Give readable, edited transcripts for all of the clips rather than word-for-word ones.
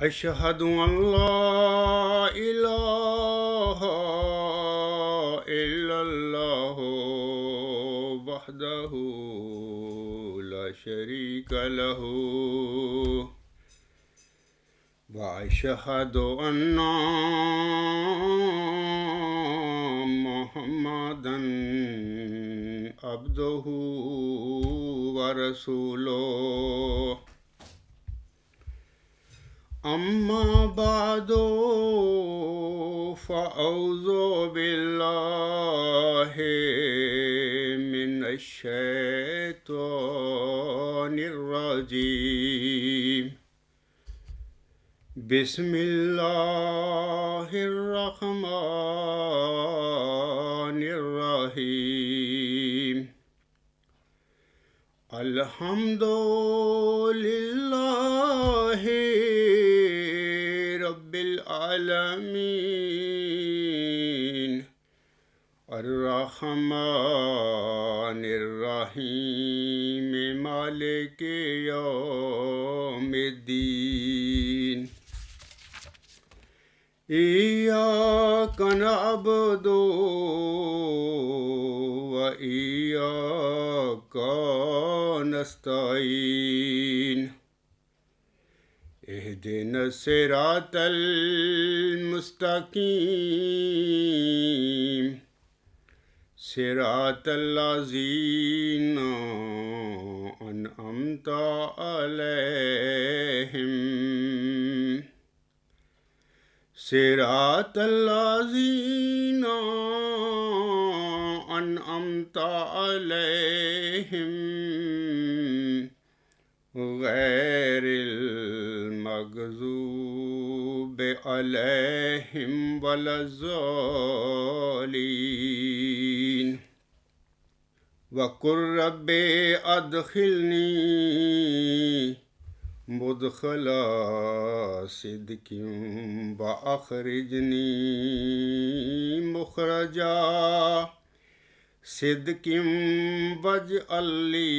أشهد أن لا إله إلا الله وحده لا شريك له وأشهد أن محمدا عبده ورسوله أما بعد فأعوذ بالله من الشيطان الرجيم بسم الله الرحمن الرحيم الحمد لله رب العالمين الرحمن الرحيم مالك يوم الدين إياك نعبد وإياك نستعين اهدنا الصراط المستقيم صراط الذين أنعمت عليهم صراط الذين أنعمت عليهم غير المغضوب عليهم ولا الضالين وقل رب أدخلني مدخل صدق وأخرجني مخرج صدق واجعل لي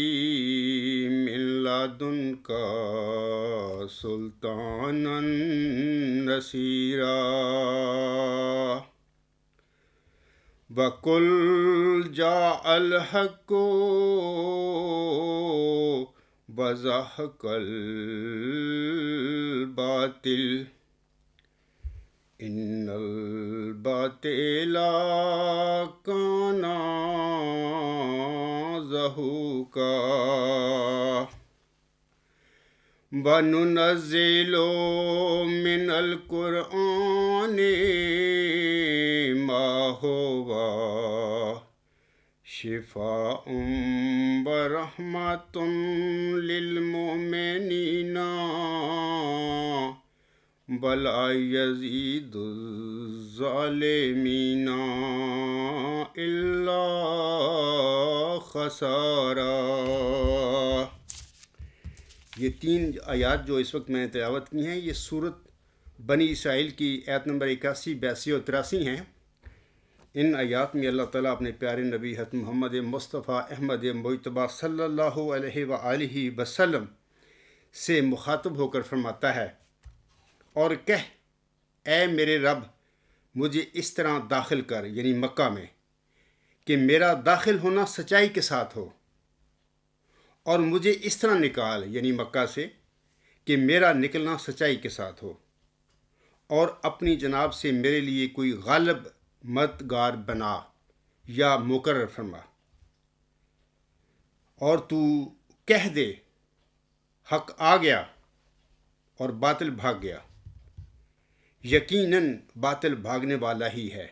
من لدنك سلطانا نصيرا وقل جاء الحق وزهق الباطل إن الباطل كان زهوقا وننزل من القرآن ما هو شفاء ورحمة للمؤمنين ولا يزيد الظالمين إلا خسارا۔ یہ 3 آیات جو اس وقت میں نے تلاوت کی ہیں، یہ سورت بنی اسرائیل کی آیت نمبر 81، 82 اور 83 ہیں۔ ان آیات میں اللہ تعالیٰ اپنے پیارے نبی حضرت محمد مصطفیٰ احمد مجتبیٰ صلی اللہ علیہ وآلہ وسلم سے مخاطب ہو کر فرماتا ہے، اور کہہ اے میرے رب مجھے اس طرح داخل کر، یعنی مکہ میں، کہ میرا داخل ہونا سچائی کے ساتھ ہو، اور مجھے اس طرح نکال، یعنی مکہ سے، کہ میرا نکلنا سچائی کے ساتھ ہو، اور اپنی جناب سے میرے لیے کوئی غالب مددگار بنا یا مقرر فرما، اور تو کہہ دے حق آ گیا اور باطل بھاگ گیا، یقیناً باطل بھاگنے والا ہی ہے۔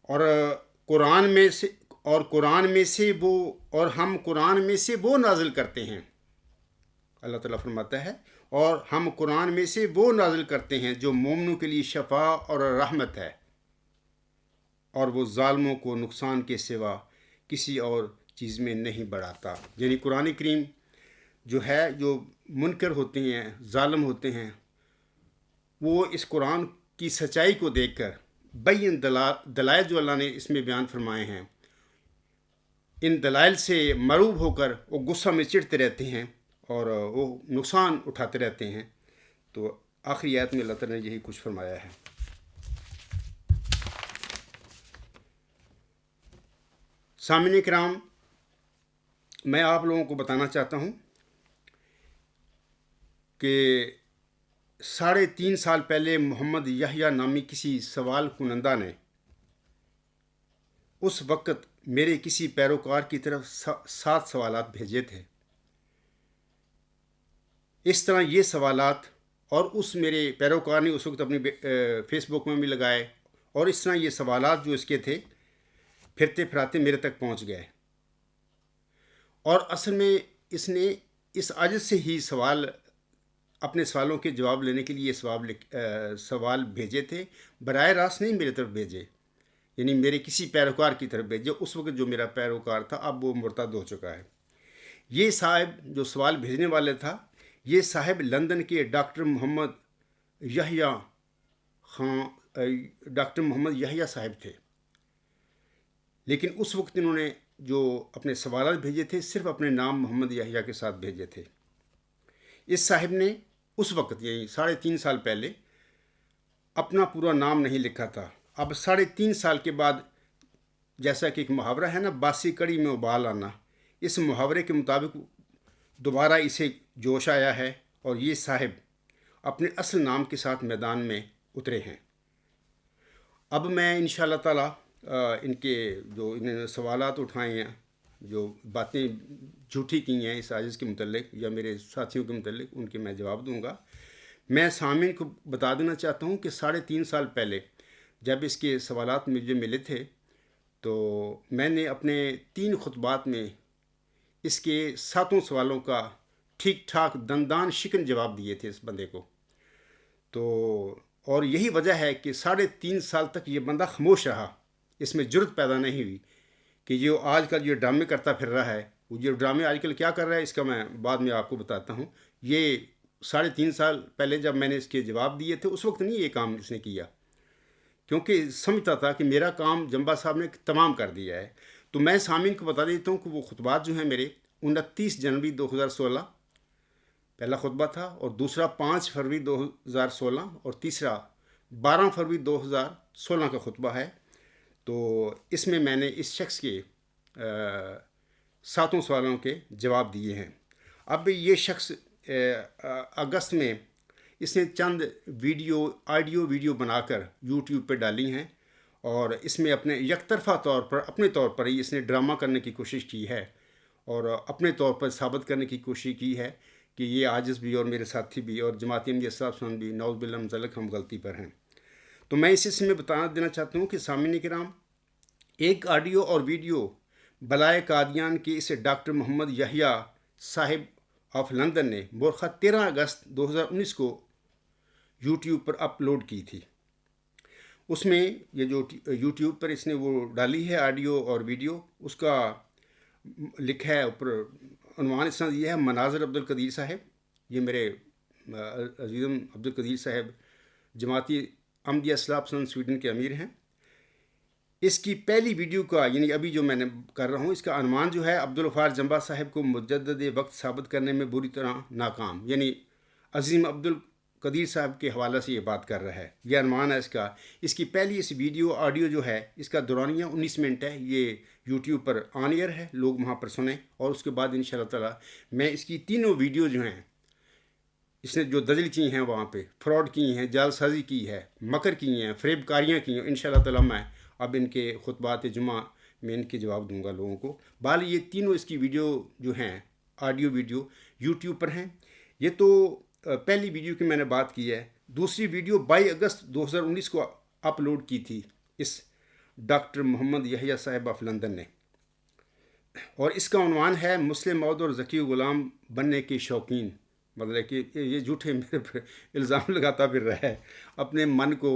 اور ہم قرآن میں سے وہ نازل کرتے ہیں، اللہ تعالیٰ فرماتا ہے، اور ہم قرآن میں سے وہ نازل کرتے ہیں جو مومنوں کے لیے شفا اور رحمت ہے، اور وہ ظالموں کو نقصان کے سوا کسی اور چیز میں نہیں بڑھاتا۔ یعنی قرآن کریم جو ہے، جو منکر ہوتے ہیں، ظالم ہوتے ہیں، وہ اس قرآن کی سچائی کو دیکھ کر بین دلائل جو اللہ نے اس میں بیان فرمائے ہیں، ان دلائل سے مرعوب ہو کر وہ غصہ میں چڑھتے رہتے ہیں اور وہ نقصان اٹھاتے رہتے ہیں، تو آخری آیت میں اللہ تعالیٰ نے یہی کچھ فرمایا ہے. سامعین کرام، میں آپ لوگوں کو بتانا چاہتا ہوں کہ 3.5 سال پہلے محمد یحییٰ نامی کسی سوال کنندہ نے اس وقت میرے کسی پیروکار کی طرف 7 سوالات بھیجے تھے. اس طرح یہ سوالات اور اس میرے پیروکار نے اس وقت اپنی فیس بک میں بھی لگائے، اور اس طرح یہ سوالات جو اس کے تھے پھرتے پھراتے میرے تک پہنچ گئے. اور اصل میں اس نے اس عجز سے ہی اپنے سوالوں کے جواب لینے کے لیے سوال بھیجے تھے، براہ راست نہیں میرے طرف بھیجے، یعنی میرے کسی پیروکار کی طرف بھیجے. اس وقت جو میرا پیروکار تھا اب وہ مرتد ہو چکا ہے. یہ صاحب جو سوال بھیجنے والے تھا، یہ صاحب لندن کے ڈاکٹر محمد یحییٰ صاحب تھے. لیکن اس وقت انہوں نے جو اپنے سوالات بھیجے تھے صرف اپنے نام محمد یحییٰ کے ساتھ بھیجے تھے. اس صاحب نے اس وقت یعنی 3.5 سال پہلے اپنا پورا نام نہیں لکھا تھا. اب 3.5 سال کے بعد، جیسا کہ ایک محاورہ ہے نا، باسی کڑی میں ابال آنا، اس محاورے کے مطابق دوبارہ اسے جوش آیا ہے اور یہ صاحب اپنے اصل نام کے ساتھ میدان میں اترے ہیں. اب میں انشاءاللہ تعالی ان کے جو انہوں نے سوالات اٹھائے ہیں، جو باتیں جھوٹی کی ہیں اس عاجز کے متعلق یا میرے ساتھیوں کے متعلق، ان کے میں جواب دوں گا. میں سامعین کو بتا دینا چاہتا ہوں کہ 3.5 سال پہلے جب اس کے سوالات مجھے ملے تھے تو میں نے اپنے 3 خطبات میں اس کے 7 سوالوں کا ٹھیک ٹھاک دندان شکن جواب دیے تھے اس بندے کو. تو اور یہی وجہ ہے کہ 3.5 سال تک یہ بندہ خاموش رہا، اس میں جرت پیدا نہیں ہوئی کہ جو آج کل یہ ڈرامے کرتا پھر رہا ہے. وہ یہ ڈرامے آج کل کیا کر رہا ہے اس کا میں بعد میں آپ کو بتاتا ہوں. یہ 3.5 سال پہلے جب میں نے اس کے جواب دیے تھے اس وقت نہیں یہ کام اس نے کیا، کیونکہ سمجھتا تھا کہ میرا کام جمبا صاحب نے تمام کر دیا ہے. تو میں سامعین کو بتا دیتا ہوں کہ وہ خطبات جو ہیں میرے 29 جنوری 2016 پہلا خطبہ تھا، اور دوسرا 5 فروری 2016، اور تیسرا 12 فروری 2016 کا خطبہ ہے. تو اس میں میں نے اس شخص کے 7 سوالوں کے جواب دیے ہیں. اب یہ شخص اگست میں اس نے چند آڈیو ویڈیو بنا کر یوٹیوب پہ ڈالی ہیں، اور اس میں اپنے یک طرفہ اپنے طور پر ہی اس نے ڈرامہ کرنے کی کوشش کی ہے، اور اپنے طور پر ثابت کرنے کی کوشش کی ہے کہ یہ عاجز بھی اور میرے ساتھی بھی اور جماعتی احمدیہ صاحب بھی نعوذ باللہ من ذلک ہم غلطی پر ہیں. تو میں اس میں بتا دینا چاہتا ہوں کہ سامعین کرام، ایک آڈیو اور ویڈیو بلائے قادیان کے اس ڈاکٹر محمد یحییٰ صاحب آف لندن نے برخہ 13 اگست 2019 کو یوٹیوب پر اپلوڈ کی تھی. اس میں یہ جو یوٹیوب پر اس نے وہ ڈالی ہے آڈیو اور ویڈیو، اس کا لکھا ہے اوپر عنوان اس طرح یہ ہے: مناظر عبدالقدیر صاحب. یہ میرے عزیزم عبدالقدیر صاحب جماعتی احمدیہ اصلاح پسند سویڈن کے امیر ہیں. اس کی پہلی ویڈیو کا یعنی ابھی جو میں نے کر رہا ہوں اس کا عنوان جو ہے: عبدالغفار جمبا صاحب کو مجدد وقت ثابت کرنے میں بری طرح ناکام، یعنی عظیم عبدالقدیر صاحب کے حوالے سے یہ بات کر رہا ہے. یہ عنوان ہے اس کا. اس کی پہلی اس آڈیو جو ہے اس کا دورانیہ 19 منٹ ہے. یہ یوٹیوب پر آن ایئر ہے، لوگ وہاں پر سنیں. اور اس کے بعد انشاءاللہ تعالی میں اس کی تینوں ویڈیو جو ہیں اس نے جو دجل کی ہیں، وہاں پہ فراڈ کی ہیں، جال سازی کی ہے، مکر کی ہیں، فریب کاریاں کی ہیں، انشاءاللہ تعالی میں اب ان کے خطبات جمعہ میں ان کے جواب دوں گا لوگوں کو. بال یہ تینوں اس کی ویڈیو جو ہیں آڈیو ویڈیو یوٹیوب پر ہیں. یہ تو پہلی ویڈیو کی میں نے بات کی ہے. دوسری ویڈیو 22 اگست 2019 کو اپلوڈ کی تھی اس ڈاکٹر محمد یحییٰ صاحب آف لندن نے، اور اس کا عنوان ہے: مسلم موعود اور ذکی غلام بننے کے شوقین. مطلب کہ یہ جھوٹے میرے پر الزام لگاتا پھر رہا ہے اپنے من کو،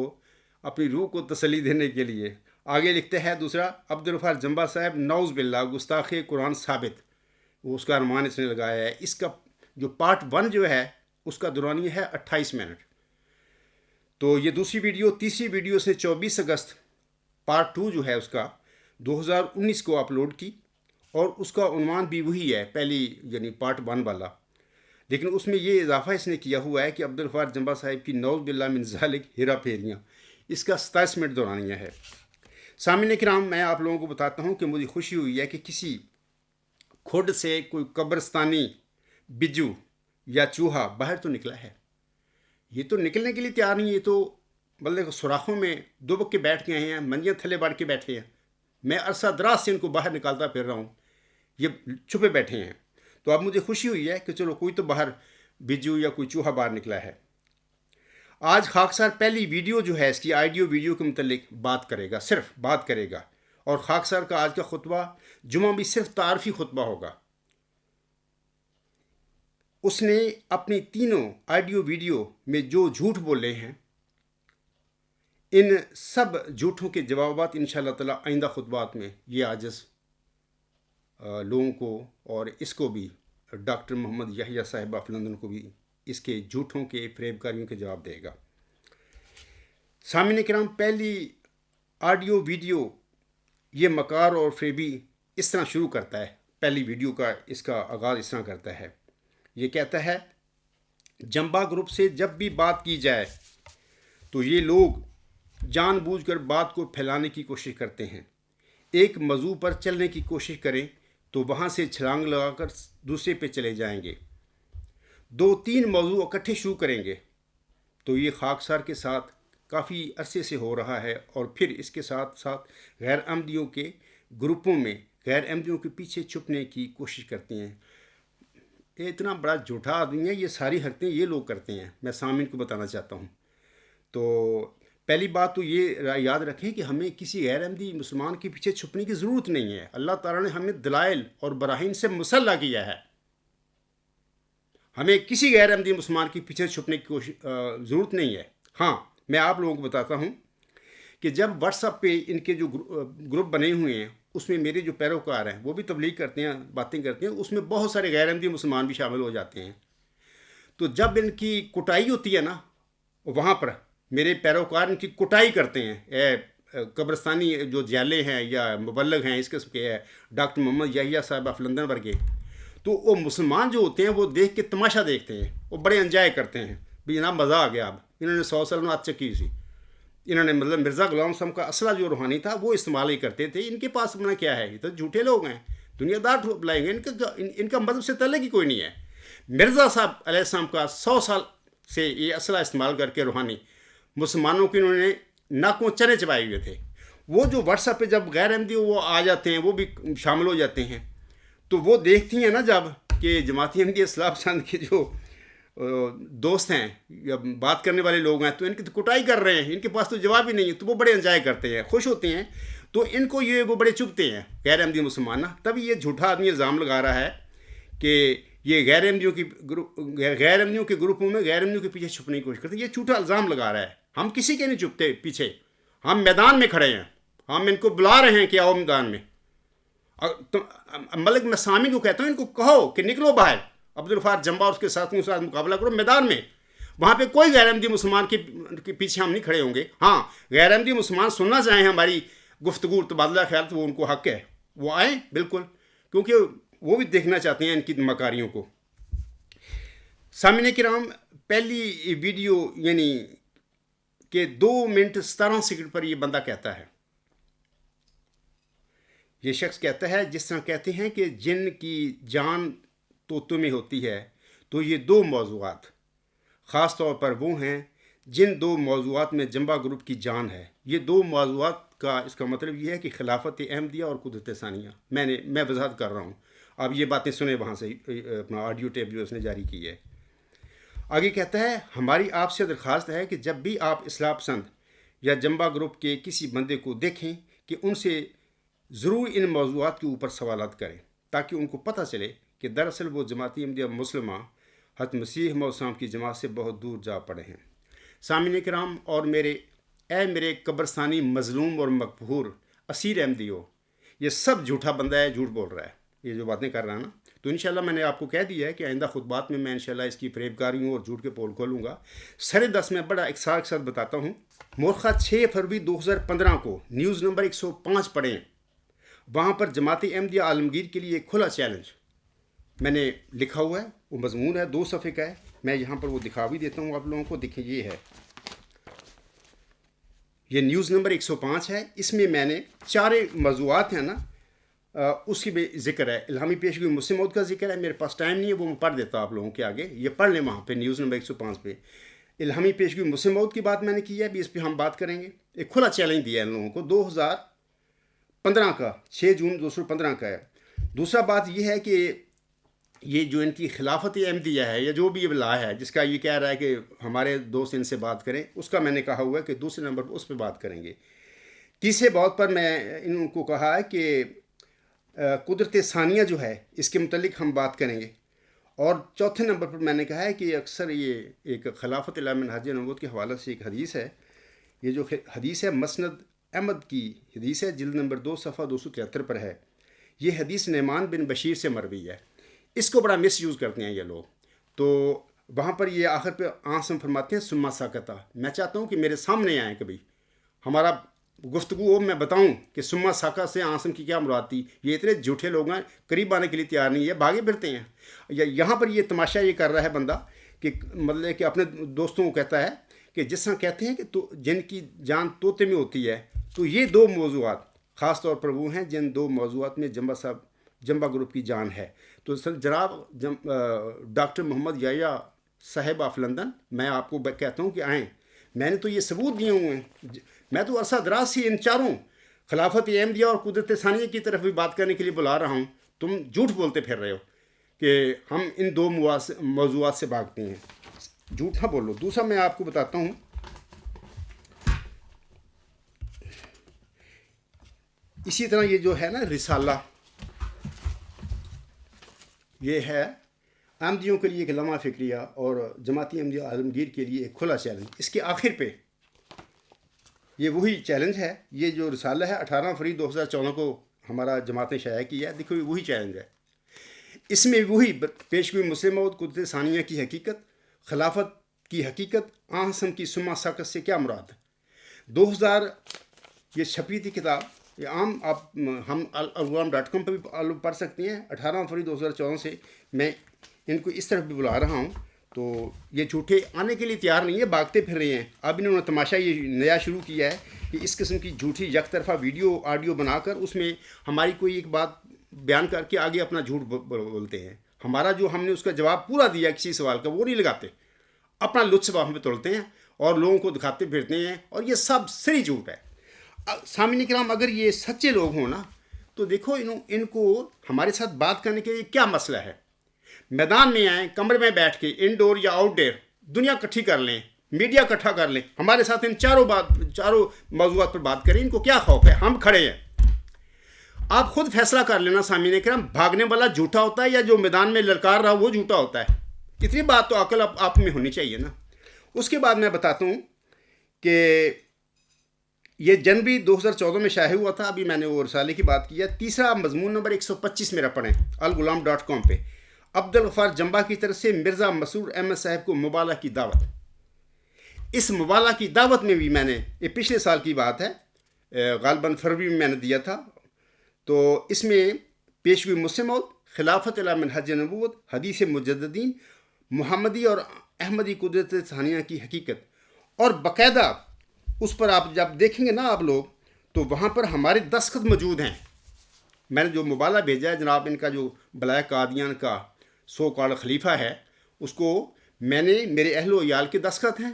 اپنی روح کو تسلی دینے کے لیے. آگے لکھتے ہیں دوسرا: عبدالغفار جمبا صاحب نعوذ باللہ گستاخ قرآن ثابت. وہ اس کا عنوان اس نے لگایا ہے. اس کا جو پارٹ 1 جو ہے اس کا دورانیہ ہے 28 منٹ. تو یہ دوسری ویڈیو. تیسری ویڈیو اس نے 24 اگست پارٹ 2 جو ہے اس کا 2019 کو اپلوڈ کی، اور اس کا عنوان بھی وہی ہے پہلی یعنی پارٹ 1 والا: لیکن اس میں یہ اضافہ اس نے کیا ہوا ہے کہ عبدالغفار جمبا صاحب کی نعوذ باللہ من ذالک ہیرا پھیریاں، اس کا 27 منٹ دورانیہ ہے۔ سامعین کرام، میں آپ لوگوں کو بتاتا ہوں کہ مجھے خوشی ہوئی ہے کہ کسی کھڈ سے کوئی قبرستانی بجو یا چوہا باہر تو نکلا ہے۔ یہ تو نکلنے کے لیے تیار نہیں، یہ تو مطلب سوراخوں میں دبک کے بیٹھ گئے ہیں، منجیاں تھلے بڑھ کے بیٹھے ہیں۔ میں عرصہ دراز سے ان کو باہر نکالتا پھر رہا ہوں، یہ چھپے بیٹھے ہیں۔ تو اب مجھے خوشی ہوئی ہے کہ چلو کوئی تو باہر بجو یا کوئی چوہا باہر نکلا ہے۔ آج خاکسار پہلی ویڈیو جو ہے اس کی آڈیو ویڈیو کے متعلق بات کرے گا، صرف بات کرے گا، اور خاکسار کا آج کا خطبہ جمعہ بھی صرف تعارفی خطبہ ہوگا۔ اس نے اپنی تینوں آڈیو ویڈیو میں جو جھوٹ بولے ہیں، ان سب جھوٹوں کے جوابات انشاءاللہ تعالی آئندہ خطبات میں یہ عاجز لوگوں کو، اور اس کو بھی ڈاکٹر محمد یحییٰ صاحب آف لندن کو بھی اس کے جھوٹوں کے فریب کاریوں کے جواب دے گا۔ سامعین کرام، پہلی آڈیو ویڈیو یہ مکار اور فریبی اس طرح شروع کرتا ہے۔ پہلی ویڈیو کا اس کا آغاز اس طرح کرتا ہے، یہ کہتا ہے جمبا گروپ سے جب بھی بات کی جائے تو یہ لوگ جان بوجھ کر بات کو پھیلانے کی کوشش کرتے ہیں۔ ایک موضوع پر چلنے کی کوشش کریں تو وہاں سے چھلانگ لگا کر دوسرے پہ چلے جائیں گے۔ 2-3 موضوع اکٹھے شروع کریں گے تو یہ خاکسار کے ساتھ کافی عرصے سے ہو رہا ہے، اور پھر اس کے ساتھ ساتھ غیر احمدیوں کے گروپوں میں غیر احمدیوں کے پیچھے چھپنے کی کوشش کرتے ہیں۔ یہ اتنا بڑا جھوٹا آدمی ہے، یہ ساری حرکتیں یہ لوگ کرتے ہیں، میں سامعین کو بتانا چاہتا ہوں۔ تو پہلی بات تو یہ یاد رکھیں کہ ہمیں کسی غیر احمدی مسلمان کے پیچھے چھپنے کی ضرورت نہیں ہے۔ اللہ تعالیٰ نے ہمیں دلائل اور براہین سے مسلح کیا ہے، ہمیں کسی غیر احمدی مسلمان کے پیچھے چھپنے کی ضرورت نہیں ہے۔ ہاں، میں آپ لوگوں کو بتاتا ہوں کہ جب واٹس ایپ پہ ان کے جو گروپ بنے ہوئے ہیں، اس میں میرے جو پیروکار ہیں وہ بھی تبلیغ کرتے ہیں، باتیں کرتے ہیں، اس میں بہت سارے غیر احمدی مسلمان بھی شامل ہو جاتے ہیں۔ تو جب ان کی کٹائی ہوتی ہے نا، وہاں پر میرے پیروکار ان کی کٹائی کرتے ہیں۔ قبرستانی جو جیلے ہیں یا مبلغ ہیں اس قسم کے ڈاکٹر محمد یحییٰ صاحب آف لندن ورگے، تو وہ مسلمان جو ہوتے ہیں وہ دیکھ کے تماشا دیکھتے ہیں، وہ بڑے انجوائے کرتے ہیں، بھی جناب مزہ آ گیا، اب انہوں نے 100 سال میں آج چکی سی، انہوں نے مطلب مرزا غلام صاحب کا اسلحہ جو روحانی تھا وہ استعمال ہی کرتے تھے۔ ان کے پاس اپنا کیا ہے، یہ تو جھوٹے لوگ ہیں، دنیا دار بلائیں گے، ان کا مذہب سے تعلق ہی کوئی نہیں ہے۔ مرزا صاحب علیہ السلام کا 100 سال سے یہ اسلحہ استعمال کر کے روحانی مسلمانوں کے انہوں نے ناکوں چنے چبائے ہوئے تھے۔ وہ جو واٹس ایپ پہ جب غیر احمدی وہ آ جاتے ہیں، وہ بھی شامل ہو جاتے ہیں، تو وہ دیکھتی ہیں نا جب کہ جماعتی احمدیہ اصلاح پسند کے جو دوست ہیں یا بات کرنے والے لوگ ہیں تو ان کی تو کٹائی کر رہے ہیں، ان کے پاس تو جواب ہی نہیں ہے، تو وہ بڑے انجوائے کرتے ہیں، خوش ہوتے ہیں، تو ان کو یہ وہ بڑے چبھتے ہیں غیر احمدی مسلمان۔ تبھی یہ جھوٹا آدمی الزام لگا رہا ہے کہ یہ غیر احمدیوں کے گروپوں میں غیر احمدیوں کے پیچھے چھپنے کی کوشش کرتے ہیں۔ یہ جھوٹا الزام لگا رہا ہے۔ ہم کسی کے نہیں چھپتے پیچھے، ہم میدان میں کھڑے ہیں، ہم ان کو بلا رہے ہیں کہ آؤ میدان میں۔ ملک میں سامعین کو کہتا ہوں، ان کو کہو کہ نکلو باہر، عبدالغفار جمبا اور اس کے ساتھیوں کے ساتھ مقابلہ کرو میدان میں۔ وہاں پہ کوئی غیر احمدی مسلمان کے پیچھے ہم نہیں کھڑے ہوں گے۔ ہاں، غیر احمدی مسلمان سننا چاہیں ہماری گفتگو تبادلہ خیال تو وہ ان کو حق ہے، وہ آئیں بالکل، کیونکہ وہ بھی دیکھنا چاہتے ہیں ان کی مکاریوں کو۔ سامعین کرام، پہلی ویڈیو یعنی کہ 2 منٹ 17 سیکنڈ پر یہ بندہ کہتا ہے، یہ شخص کہتا ہے جس طرح کہتے ہیں کہ جن کی جان تو تمہیں ہوتی ہے، تو یہ 2 موضوعات خاص طور پر وہ ہیں جن 2 موضوعات میں جمبا گروپ کی جان ہے۔ یہ 2 موضوعات کا اس کا مطلب یہ ہے کہ خلافت احمدیہ اور قدرت ثانیہ۔ میں وضاحت کر رہا ہوں، آپ یہ باتیں سنیں وہاں سے، اپنا آڈیو ٹیپ جو اس نے جاری کی ہے۔ آگے کہتا ہے، ہماری آپ سے درخواست ہے کہ جب بھی آپ اصلاح پسند یا جمبا گروپ کے کسی بندے کو دیکھیں کہ ان سے ضرور ان موضوعات کے اوپر سوالات کریں، تاکہ ان کو پتہ چلے کہ دراصل وہ جماعتی احمدیہ مسلمہ حضرت مسیح موعود السلام کی جماعت سے بہت دور جا پڑے ہیں۔ سامعین کرام اور میرے قبرستانی مظلوم اور مقہور اسیر احمدیوں، یہ سب جھوٹا بندہ ہے، جھوٹ بول رہا ہے، یہ جو باتیں کر رہا ہے نا۔ تو انشاءاللہ میں نے آپ کو کہہ دیا ہے کہ آئندہ خطبات میں انشاءاللہ اس کی فریب کاریوں اور جھوٹ کے پول کھولوں گا۔ سر 10 میں بڑا اختصار کے ساتھ بتاتا ہوں۔ مورخہ 6 فروری 2015 کو نیوز نمبر 105 پڑھیں، وہاں پر جماعت احمدیہ عالمگیر کے لیے ایک کھلا چیلنج میں نے لکھا ہوا ہے، وہ مضمون ہے 2 صفحے کا ہے، میں یہاں پر وہ دکھا بھی دیتا ہوں آپ لوگوں کو. دیکھیں یہ ہے، یہ نیوز نمبر 105 ہے. اس میں نے 4 موضوعات ہیں نا، اس کی بھی ذکر ہے. الہامی پیشگوئی مسلم موعود کا ذکر ہے. میرے پاس ٹائم نہیں ہے، وہ میں پڑھ دیتا ہوں آپ لوگوں کے آگے، یہ پڑھ لیں وہاں پہ نیوز نمبر 105 پہ. الہامی پیشگوئی مسلم موعود کی بات میں نے کی ہے، بھی اس پہ ہم بات کریں گے. ایک کھلا چیلنج دیا ہے ان لوگوں کو 2015 کا، 6 جون 2015 کا ہے. دوسرا بات یہ ہے کہ یہ جو ان کی خلافت احمدیہ ہے یا جو بھی یہ لا ہے جس کا یہ کہہ رہا ہے کہ ہمارے دوست ان سے بات کریں، اس کا میں نے کہا ہوا ہے کہ دوسرے نمبر پر اس پہ بات کریں گے. تیسرے بات پر میں ان کو کہا ہے کہ قدرت ثانیہ جو ہے اس کے متعلق ہم بات کریں گے. اور چوتھے نمبر پر میں نے کہا ہے کہ اکثر یہ ایک خلافت الی منہاج نبوت کے حوالے سے ایک حدیث ہے. یہ جو حدیث ہے مسند احمد کی حدیث ہے، جلد نمبر 2 صفحہ 273 پر ہے. یہ حدیث نعمان بن بشیر سے مروی ہے. اس کو بڑا مس یوز کرتے ہیں یہ لوگ. تو وہاں پر یہ آخر پہ آنسم فرماتے ہیں سما ساکتا. میں چاہتا ہوں کہ میرے سامنے آئیں کبھی، ہمارا گفتگو ہو، میں بتاؤں کہ سما ساکا سے آنسم کی کیا مراد تھی. یہ اتنے جھوٹے لوگ ہیں، قریب آنے کے لیے تیار نہیں ہے، بھاگے پھرتے ہیں. یہاں پر یہ تماشا یہ کر رہا ہے بندہ کہ مطلب کہ اپنے دوستوں کو کہتا ہے کہ جس طرح کہتے ہیں کہ تو جن کی جان طوطے میں ہوتی ہے، تو یہ 2 موضوعات خاص طور پر وہ ہیں جن 2 موضوعات میں جمبا گروپ کی جان ہے. تو سر جناب ڈاکٹر محمد یحییٰ صاحب آف لندن، میں آپ کو کہتا ہوں کہ آئیں. میں نے تو یہ ثبوت دیے ہوئے ہیں. میں تو عرصہ دراز سے ان چاروں خلافت احمدیہ اور قدرت ثانیہ کی طرف بھی بات کرنے کے لیے بلا رہا ہوں. تم جھوٹ بولتے پھر رہے ہو کہ ہم ان 2 موضوعات سے بھاگتے ہیں. جھوٹ نہ بولو. دوسرا میں آپ کو بتاتا ہوں، اسی طرح یہ جو ہے نا رسالہ، یہ ہے احمدیوں کے لیے ایک لمحہ فکریہ اور جماعتی احمدیہ عالمگیر کے لیے ایک کھلا چیلنج. اس کے آخر پہ یہ وہی چیلنج ہے. یہ جو رسالہ ہے 18 فروری 2014 کو ہمارا جماعت نے شائع کیا ہے. دیکھو یہ وہی چیلنج ہے. اس میں وہی پیشگوئی مسلم موعود، قدرت ثانیہ کی حقیقت، خلافت کی حقیقت، آنسم کی سما ساکت سے کیا مراد ہے. 2000 یہ چھپی تھی کتاب، یہ عام ہم الغلام.com پہ بھی پڑھ سکتے ہیں. 18 فروری 2014 سے میں ان کو اس طرف بھی بلا رہا ہوں. تو یہ جھوٹے آنے کے لیے تیار نہیں ہے، بھاگتے پھر رہے ہیں. اب انہوں نے تماشا یہ نیا شروع کیا ہے کہ اس قسم کی جھوٹی یک طرفہ ویڈیو آڈیو بنا کر اس میں ہماری کوئی ایک بات بیان کر کے آگے اپنا جھوٹ بولتے ہیں. ہمارا جو ہم نے اس کا جواب پورا دیا کسی سوال کا وہ نہیں لگاتے، اپنا لطف ہم پہ تولتے ہیں اور لوگوں کو دکھاتے پھرتے ہیں. اور یہ سب سری جھوٹ ہے. سامعین کرام، اگر یہ سچے لوگ ہوں نا تو دیکھو ان کو ہمارے ساتھ بات کرنے کے لیے کیا مسئلہ ہے. میدان میں آئیں، کمرے میں بیٹھ کے انڈور یا آؤٹ ڈور دنیا اکٹھی کر لیں، میڈیا اکٹھا کر لیں، ہمارے ساتھ ان چاروں موضوعات پر بات کریں. ان کو کیا خوف ہے؟ ہم کھڑے ہیں. آپ خود فیصلہ کر لینا سامعین کرام، بھاگنے والا جھوٹا ہوتا ہے یا جو میدان میں للکار رہا وہ جھوٹا ہوتا ہے. اتنی بات تو عقل آپ میں ہونی چاہیے نا. اس کے بعد میں بتاتا ہوں کہ یہ جنوری 2014 میں شائع ہوا تھا. ابھی میں نے وہ رسالے کی بات کی ہے. تیسرا مضمون نمبر 125 میرا پڑھیں الغلام.com پہ. عبدالغفار جمبا کی طرف سے مرزا مسرور احمد صاحب کو مبالغہ کی دعوت. اس مبالغہ کی دعوت میں بھی میں نے، یہ پچھلے سال کی بات ہے، غالباً فروری میں نے دیا تھا. تو اس میں پیشگوئی مسلم موعود، خلافت الی منہج نبوت، حدیث مجددین، محمدی اور احمدی قدرت ثانیہ کی حقیقت، اور باقاعدہ اس پر آپ جب دیکھیں گے نا آپ لوگ تو وہاں پر ہمارے دستخط موجود ہیں. میں نے جو مبالغہ بھیجا ہے جناب، ان کا جو بلائے قادیان کا سو کال خلیفہ ہے، اس کو میں نے، میرے اہل و عیال کے دستخط ہیں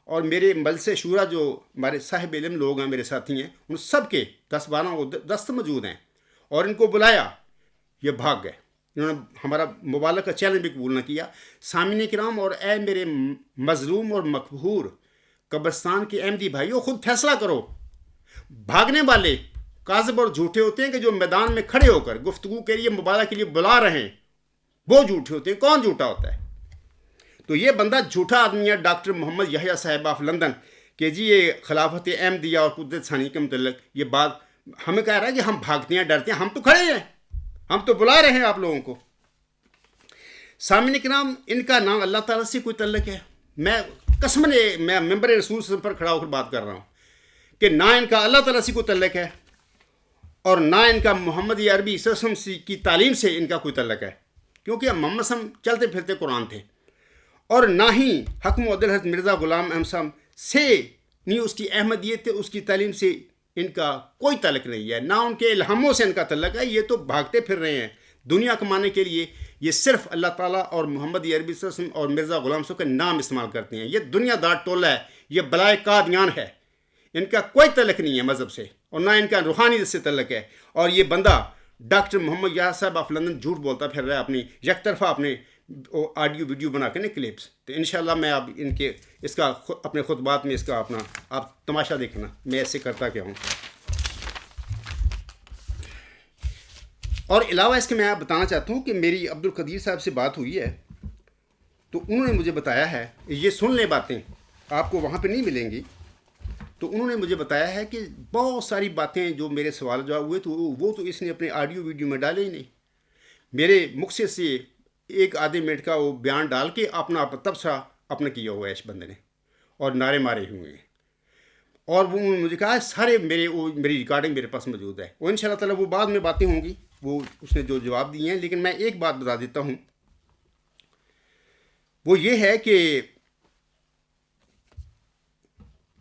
اور میرے مجلس شورا جو ہمارے صاحب علم لوگ ہیں، میرے ساتھی ہیں، ان سب کے 10-12 دست موجود ہیں. اور ان کو بلایا، یہ بھاگ گئے. انہوں نے ہمارا مبالغہ کا چیلنج بھی قبول نہ کیا. سامعین کرام اور اے میرے مظلوم اور مقہور قبرستان کے احمدی بھائیوں، خود فیصلہ کرو. بھاگنے والے کاذب اور جھوٹے ہوتے ہیں کہ جو میدان میں کھڑے ہو کر گفتگو کے لیے، مبالغہ کے لیے بلا رہے ہیں، وہ جھوٹے ہوتے ہیں. کون جھوٹا ہوتا ہے؟ تو یہ بندہ جھوٹا آدمی ہے ڈاکٹر محمد یحییٰ صاحب آف لندن کہ جی یہ خلافت احمدیہ اور قدرت ثانیہ کے متعلق یہ بات ہمیں کہہ رہا ہے کہ ہم بھاگتے ہیں، ڈرتے ہیں. ہم تو کھڑے ہیں، ہم تو بلا رہے ہیں آپ لوگوں کو. سامعین کرام، ان کا نام اللہ تعالیٰ سے کوئی تعلق ہے؟ میں قسماً میں ممبر رسول صلی اللہ علیہ وسلم پر کھڑا ہو کر بات کر رہا ہوں کہ نہ ان کا اللہ تعالیٰ سے کوئی تعلق ہے اور نہ ان کا محمدی عربی صلی اللہ علیہ وسلم کی تعلیم سے ان کا کوئی تعلق ہے. کیونکہ محمد صلی اللہ علیہ وسلم چلتے پھرتے قرآن تھے، اور نہ ہی حکم عدل حضرت مرزا غلام احمد صاحب سے نہیں اس کی احمدیت اس کی تعلیم سے ان کا کوئی تعلق نہیں ہے، نہ ان کے الہاموں سے ان کا تعلق ہے. یہ تو بھاگتے پھر رہے ہیں دنیا کمانے کے لیے. یہ صرف اللہ تعالیٰ اور محمد عربی صلی اللہ علیہ وسلم اور مرزا غلام صاحب کا نام استعمال کرتے ہیں. یہ دنیا دار ٹولہ ہے، یہ بلائے قادیان ہے. ان کا کوئی تعلق نہیں ہے مذہب سے، اور نہ ان کا روحانی سے تعلق ہے. اور یہ بندہ ڈاکٹر محمد یحییٰ صاحب آف لندن جھوٹ بولتا پھر رہا ہے اپنی یک طرفہ اپنے آڈیو ویڈیو بنا کے کلپس. تو انشاءاللہ میں اب ان کے اس کا اپنے خطبات میں اس کا اپنا آپ تماشا دیکھنا میں ایسے کرتا کیا ہوں. اور علاوہ اس کے میں آپ بتانا چاہتا ہوں کہ میری عبد القدیر صاحب سے بات ہوئی ہے، تو انہوں نے مجھے بتایا ہے، یہ سن لیں باتیں آپ کو وہاں پہ نہیں ملیں گی. تو انہوں نے مجھے بتایا ہے کہ بہت ساری باتیں جو میرے سوال جواب ہوئے تو وہ تو اس نے اپنے آڈیو ویڈیو میں ڈالے ہی نہیں. میرے مقصد سے ایک آدھے منٹ کا وہ بیان ڈال کے اپنا تبصرہ اپنا کیا ہوا ہے اس بندے نے، اور نعرے مارے ہوئے ہیں. اور وہ انہوں نے مجھے کہا سارے میری ریکارڈنگ میرے پاس موجود ہے، اور ان شاء اللہ تعالیٰ وہ بعد میں باتیں ہوں گی وہ اس نے جو جواب دیے ہیں. لیکن میں ایک بات بتا دیتا ہوں، وہ یہ ہے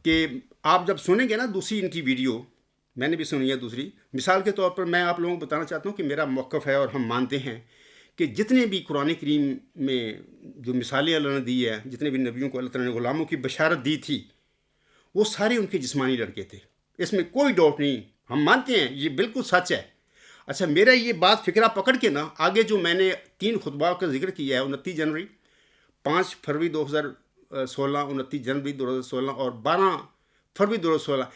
کہ آپ جب سنیں گے نا دوسری ان کی ویڈیو، میں نے بھی سنی ہے دوسری، مثال کے طور پر میں آپ لوگوں کو بتانا چاہتا ہوں کہ میرا موقف ہے اور ہم مانتے ہیں کہ جتنے بھی قرآن کریم میں جو مثالیں اللہ نے دی ہے، جتنے بھی نبیوں کو اللہ تعالیٰ نے غلاموں کی بشارت دی تھی، وہ سارے ان کے جسمانی لڑکے تھے. اس میں کوئی ڈاؤٹ نہیں، ہم مانتے ہیں یہ بالکل سچ ہے. اچھا، میرا یہ بات فکرہ پکڑ کے نا آگے جو میں نے 3 خطبات کا ذکر کیا ہے، 29 جنوری، 5 فروری 2016، 29 جنوری 2016 اور 12 فروری 2016،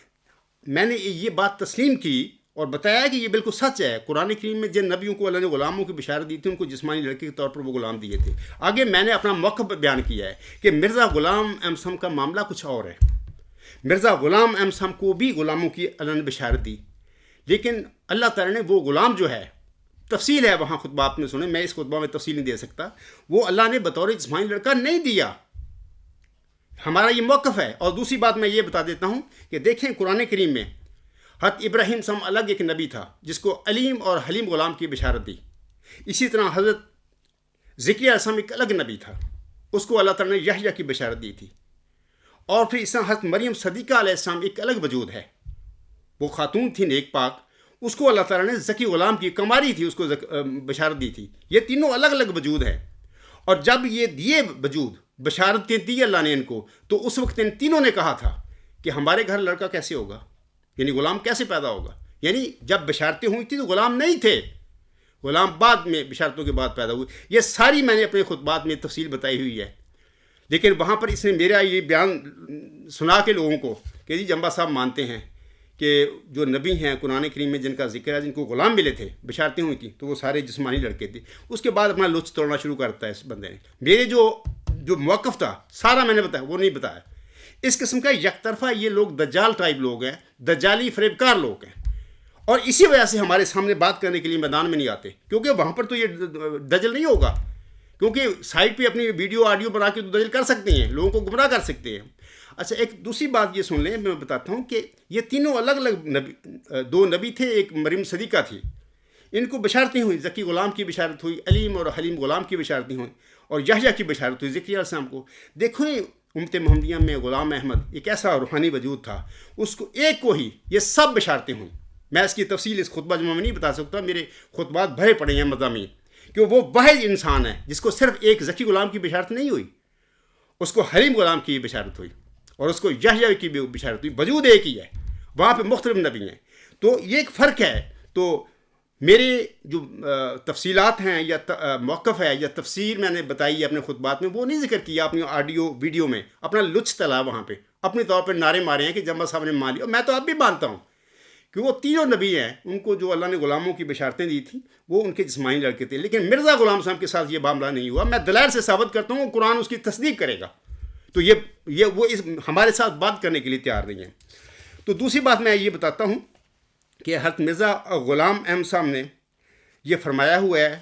میں نے یہ بات تسلیم کی اور بتایا کہ یہ بالکل سچ ہے. قرآن کریم میں جن نبیوں کو اللہ نے غلاموں کی بشارت دی تھی ان کو جسمانی لڑکے کے طور پر وہ غلام دیے تھے. آگے میں نے اپنا موقف بیان کیا ہے کہ مرزا غلام احمد صاحب کا معاملہ کچھ اور ہے. مرزا غلام احمد صاحب کو بھی غلاموں کی اللہ نے بشارت دی، لیکن اللہ تعالیٰ نے وہ غلام جو ہے، تفصیل ہے وہاں خطبات میں سنیں، میں اس خطبہ میں تفصیل نہیں دے سکتا، وہ اللہ نے بطور جسمانی لڑکا نہیں دیا. ہمارا یہ موقف ہے. اور دوسری بات میں یہ بتا دیتا ہوں کہ دیکھیں قرآن کریم میں حضرت ابراہیم صاحب الگ ایک نبی تھا جس کو علیم اور حلیم غلام کی بشارت دی. اسی طرح حضرت زکریا علیہ السلام ایک الگ نبی تھا، اس کو اللہ تعالیٰ نے یحییٰ کی بشارت دی تھی. اور پھر اس طرح حضرت مریم صدیقہ علیہ السلام ایک الگ وجود ہے، وہ خاتون تھی نیک پاک، اس کو اللہ تعالیٰ نے زکی غلام کی کماری تھی اس کو بشارت دی تھی. یہ تینوں الگ الگ وجود ہیں. اور جب یہ دیے وجود بشارتیں دی اللہ نے ان کو، تو اس وقت ان تینوں نے کہا تھا کہ ہمارے گھر لڑکا کیسے ہوگا، یعنی غلام کیسے پیدا ہوگا. یعنی جب بشارتیں ہوئی تھیں تو غلام نہیں تھے، غلام بعد میں بشارتوں کے بعد پیدا ہوئے. یہ ساری میں نے اپنے خطبات میں تفصیل بتائی ہوئی ہے. لیکن وہاں پر اس نے میرا یہ بیان سنا کے لوگوں کو کہ جی جمبا صاحب مانتے ہیں کہ جو نبی ہیں قرآن کریم میں جن کا ذکر ہے، جن کو غلام ملے تھے، بشارتیں ہوئی تھیں، تو وہ سارے جسمانی لڑکے تھے. اس کے بعد اپنا لطف توڑنا شروع کرتا ہے اس بندے نے. میرے جو موقف تھا سارا میں نے بتایا، وہ نہیں بتایا. اس قسم کا یک طرفہ یہ لوگ دجال ٹائپ لوگ ہیں، دجالی فریبکار لوگ ہیں، اور اسی وجہ سے ہمارے سامنے بات کرنے کے لیے میدان میں نہیں آتے، کیونکہ وہاں پر تو یہ دجل نہیں ہوگا، کیونکہ سائٹ پہ اپنی ویڈیو آڈیو بنا کے دجل کر سکتے ہیں، لوگوں کو گمراہ کر سکتے ہیں. اچھا، ایک دوسری بات یہ سن لیں، میں بتاتا ہوں کہ یہ تینوں الگ الگ نبی، 2 نبی تھے. ایک مریم صدیقہ تھی، ان کو بشارتیں ہوئی، زکی غلام کی بشارت ہوئی، علیم اور حلیم غلام کی بشارتیں ہوئیں، اور یحییٰ کی بشارت ہوئی زکریا علیہ السلام کو. دیکھیں امت محمدیہ میں غلام احمد ایک ایسا روحانی وجود تھا، اس کو ایک کو ہی یہ سب بشارتیں ہوئیں. میں اس کی تفصیل اس خطبہ جمعہ میں نہیں بتا سکتا، میرے خطبات بھرے پڑے ہیں مضامین، کہ وہ واحد انسان ہے جس کو صرف ایک زکی غلام کی بشارت نہیں ہوئی، اس کو حلیم غلام کی بشارت ہوئی، اور اس کو یحییٰ کی بھی بشارت ہوئی. وجود ایک ہی ہے، وہاں پہ مختلف نبی ہیں. تو یہ ایک فرق ہے. تو میرے جو تفصیلات ہیں یا موقف ہے یا تفسیر میں نے بتائی ہے اپنے خطبات میں، وہ نہیں ذکر کیا اپنی آڈیو ویڈیو میں. اپنا لطف تلا وہاں پہ، اپنے طور پہ نعرے مارے ہیں کہ جمبا صاحب نے مان لیا. میں تو اب بھی مانتا ہوں کہ وہ تینوں نبی ہیں، ان کو جو اللہ نے غلاموں کی بشارتیں دی تھیں وہ ان کے جسمانی لڑکے تھے. لیکن مرزا غلام صاحب کے ساتھ یہ معاملہ نہیں ہوا. میں دلائل سے ثابت کرتا ہوں، قرآن اس کی تصدیق کرے گا. تو وہ ہمارے ساتھ بات کرنے کے لیے تیار نہیں ہیں. تو دوسری بات میں یہ بتاتا ہوں کہ حضرت مرزا غلام احمد صاحب نے یہ فرمایا ہوا ہے،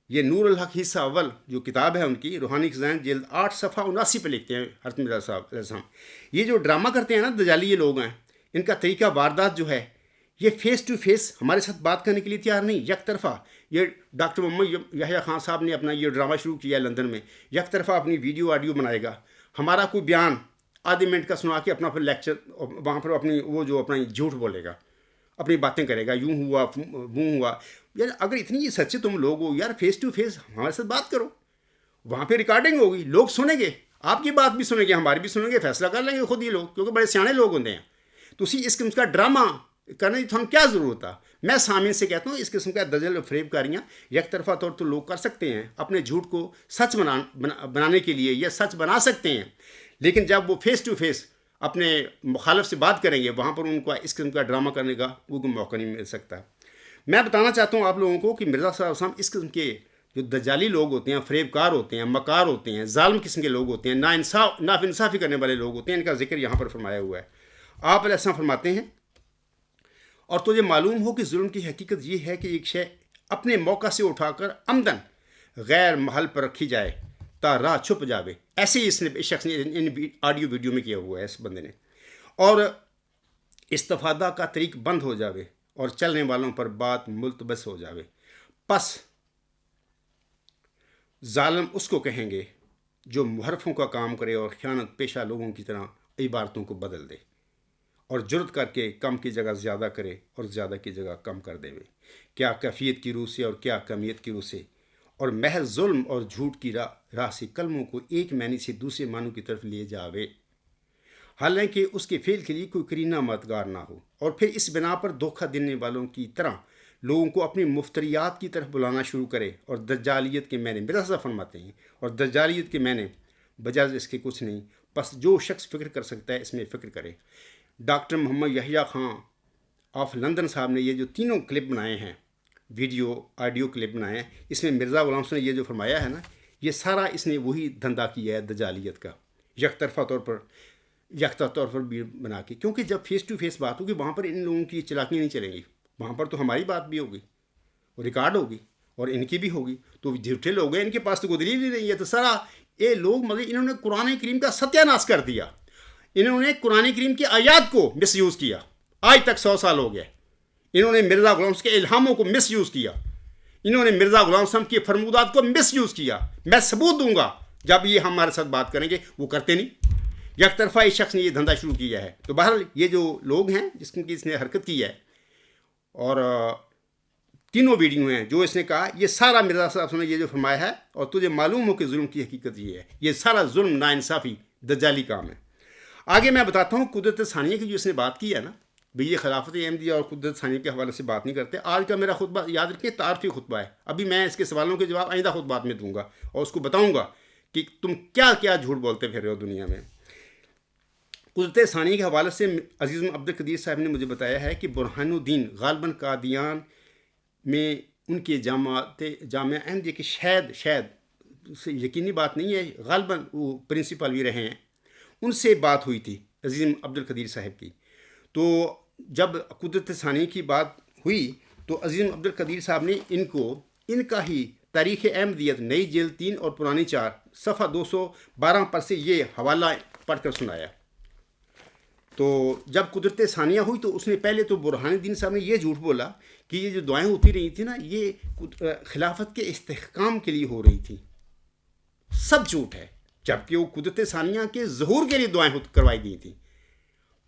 یہ نور الحق حصہ اول جو کتاب ہے ان کی، روحانی خزائن، جلد 8 صفحہ 79 پہ لکھتے ہیں حضرت مرزا صاحب علیہ السلام. یہ جو ڈرامہ کرتے ہیں نا دجالی یہ لوگ ہیں، ان کا طریقہ واردات جو ہے یہ فیس ٹو فیس ہمارے ساتھ بات کرنے کے لیے تیار نہیں، یک طرفہ. یہ ڈاکٹر محمد یحییٰ خان صاحب نے اپنا یہ ڈرامہ شروع کیا ہے لندن میں، یک طرفہ اپنی ویڈیو آڈیو بنائے گا، ہمارا کوئی بیان آدھے منٹ کا سنا کے اپنا پھر لیکچر وہاں پر اپنی وہ جو اپنا جھوٹ بولے گا، اپنی باتیں کرے گا، یوں ہوا وہ ہوا. یار اگر اتنی سچے تم لوگ ہو یار، فیس ٹو فیس ہمارے ساتھ بات کرو، وہاں پہ ریکارڈنگ ہوگی، لوگ سنیں گے، آپ کی بات بھی سنیں گے، ہماری بھی سنیں گے، فیصلہ کر لیں گے خود یہ لوگ، کیونکہ بڑے سیانے لوگ ہوتے ہیں. تو اسی اس قسم کا ڈرامہ کرنے کی ہم کیا ضرورت تھا. میں سامعین سے کہتا ہوں اس قسم کا دجل و فریب کاریاں یک طرفہ طور تو لوگ کر سکتے ہیں اپنے جھوٹ کو سچ بنانے کے لیے، یا سچ بنا سکتے ہیں، لیکن جب وہ فیس ٹو فیس اپنے مخالف سے بات کریں گے وہاں پر ان کو اس قسم کا ڈرامہ کرنے کا وہ موقع نہیں مل سکتا. میں بتانا چاہتا ہوں آپ لوگوں کو کہ مرزا صاحب صاحب اس قسم کے جو دجالی لوگ ہوتے ہیں، فریب کار ہوتے ہیں، مکار ہوتے ہیں، ظالم قسم کے لوگ ہوتے ہیں، ناف انصافی کرنے والے لوگ ہوتے ہیں، ان کا ذکر یہاں پر فرمایا ہوا ہے. آپ علیہ السلام فرماتے ہیں، اور تجھے معلوم ہو کہ ظلم کی حقیقت یہ ہے کہ ایک شے اپنے موقع سے اٹھا کر عمدن غیر محل پر رکھی جائے تا راہ چھپ جاوے. ایسے ہی اس شخص نے ان آڈیو ویڈیو میں کیا ہوا ہے اس بندے نے، اور استفادہ کا طریق بند ہو جاوے اور چلنے والوں پر بات ملتبس ہو جاوے. پس ظالم اس کو کہیں گے جو محرفوں کا کام کرے اور خیانت پیشہ لوگوں کی طرح عبارتوں کو بدل دے اور جرت کر کے کم کی جگہ زیادہ کرے اور زیادہ کی جگہ کم کر دے. کیا کیفیت کی روح سے اور کیا کمیت کی روح سے، اور محض ظلم اور جھوٹ کی راہ سے کلموں کو ایک معنی سے دوسرے معنی کی طرف لے جاوے، حالانکہ اس کے فعل کے لیے کوئی کرینہ مددگار نہ ہو، اور پھر اس بنا پر دھوکہ دینے والوں کی طرح لوگوں کو اپنی مفتریات کی طرف بلانا شروع کرے. اور دجالیت کے معنی مرزا صاحب فرماتے ہیں، اور دجالیت کے معنی بجاز اس کے کچھ نہیں، بس جو شخص فکر کر سکتا ہے اس میں فکر کرے. Doctor Muhammad Yahya Khan of London صاحب نے یہ جو تینوں کلپ بنائے ہیں، ویڈیو آڈیو کلپ بنائے ہیں، اس میں مرزا غلام حسین نے یہ جو فرمایا ہے نا، یہ سارا اس نے وہی دھندا کیا ہے دجالیت کا، یک طرفہ طور پر بھی بنا کے. کیونکہ جب فیس ٹو فیس بات ہوگی وہاں پر ان لوگوں کی چلاکیاں نہیں چلیں گی، وہاں پر تو ہماری بات بھی ہوگی، ریکارڈ ہوگی اور ان کی بھی ہوگی. تو جھوٹے لوگ ہیں، ان کے پاس تو کوئی دلیل ہی نہیں ہے. تو سارا یہ لوگ مطلب انہوں نے قرآن کریم کا ستیہ ناش کر دیا، انہوں نے قرآن کریم کی آیات کو مس یوز کیا. آج تک 100 سال ہو گئے انہوں نے مرزا غلام کے الہاموں کو مس یوز کیا، انہوں نے مرزا غلام صاحب کے فرمودات کو مس یوز کیا. میں ثبوت دوں گا جب یہ ہمارے ساتھ بات کریں گے. وہ کرتے نہیں، یک طرفہ اس شخص نے یہ دھندا شروع کیا ہے. تو بہرحال یہ جو لوگ ہیں جس کی اس نے حرکت کی ہے، اور تینوں ویڈیو ہیں جو اس نے کہا، یہ سارا مرزا صاحب نے یہ جو فرمایا ہے، اور تجھے معلوم ہو کہ ظلم کی حقیقت یہ ہے، یہ سارا ظلم ناانصافی دجالی کام ہے. آگے میں بتاتا ہوں قدرت ثانیہ کی جو اس نے بات کی ہے نا، بھئی یہ خلافت احمدیہ اور قدرت ثانیہ کے حوالے سے بات نہیں کرتے. آج کا میرا خطبہ یاد رکھیں تعارفی خطبہ ہے. ابھی میں اس کے سوالوں کے جواب آئندہ خطبات میں دوں گا اور اس کو بتاؤں گا کہ تم کیا کیا جھوٹ بولتے پھر رہے ہو دنیا میں. قدرت ثانیہ کے حوالے سے عزیز عبد القدیر صاحب نے مجھے بتایا ہے کہ برہان الدین غالباً قادیان میں ان کے جامعہ احمدیہ کے شاید سے یقینی بات نہیں ہے، غالباً وہ پرنسپل بھی رہے ہیں، ان سے بات ہوئی تھی عظیم عبد القدیر صاحب کی. تو جب قدرت ثانیہ کی بات ہوئی تو عظیم عبد القدیر صاحب نے ان کا ہی تاریخ احمدیت نئی جلد 3 اور پرانی 4 صفحہ 212 پر سے یہ حوالہ پڑھ کر سنایا. تو جب قدرت ثانیہ ہوئی تو اس نے پہلے تو برہان الدین صاحب نے یہ جھوٹ بولا کہ یہ جو دعائیں ہوتی رہی تھیں نا، یہ خلافت کے استحکام کے لیے ہو رہی تھی. سب جھوٹ ہے، جبکہ وہ قدرت ثانیہ کے ظہور کے لیے دعائیں کروائی گئی تھیں.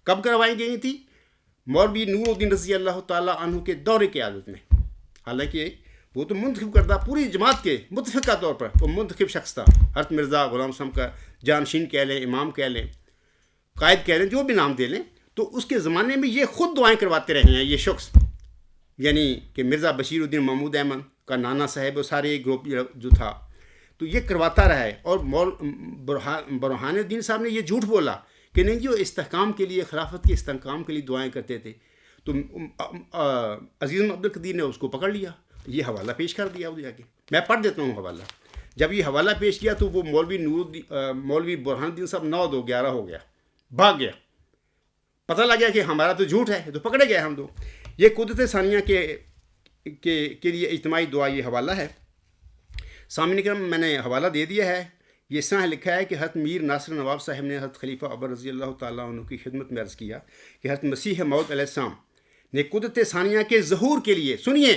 کب کروائی گئی تھیں؟ مولوی نور الدین رضی اللہ تعالیٰ عنہ کے دور قیادت میں. حالانکہ وہ تو منتخب کردہ پوری جماعت کے متفقہ طور پر وہ منتخب شخص تھا. حضرت مرزا غلام صاحب کا جانشین کہہ لیں، امام کہہ لیں، قائد کہہ لیں، جو بھی نام دے لیں. تو اس کے زمانے میں یہ خود دعائیں کرواتے رہے ہیں یہ شخص، یعنی کہ مرزا بشیر الدین محمود احمد کا نانا صاحب، وہ سارے گروپ جو تھا تو یہ کرواتا رہا ہے. اور برہان الدین صاحب نے یہ جھوٹ بولا کہ نہیں جو استحکام کے لیے، خلافت کے استحکام کے لیے دعائیں کرتے تھے. تو عزیز عبد القدیر نے اس کو پکڑ لیا، یہ حوالہ پیش کر دیا. وہ جا کے میں پڑھ دیتا ہوں حوالہ. جب یہ حوالہ پیش کیا تو وہ مولوی برہان الدین صاحب 9/2/11 ہو گیا، بھاگ گیا. پتہ لگ گیا کہ ہمارا تو جھوٹ ہے، تو پکڑے گئے ہم دو. یہ قدرت ثانیہ کے لیے اجتماعی دعا یہ حوالہ ہے. سامعین کرام میں نے حوالہ دے دیا ہے. یہ اس طرح لکھا ہے کہ حضرت میر ناصر نواب صاحب نے حضرت خلیفہ ابر رضی اللہ تعالیٰ عنہ کی خدمت میں عرض کیا کہ حضرت مسیح موعود علیہ السلام نے قدرت ثانیہ کے ظہور کے لیے، سنیے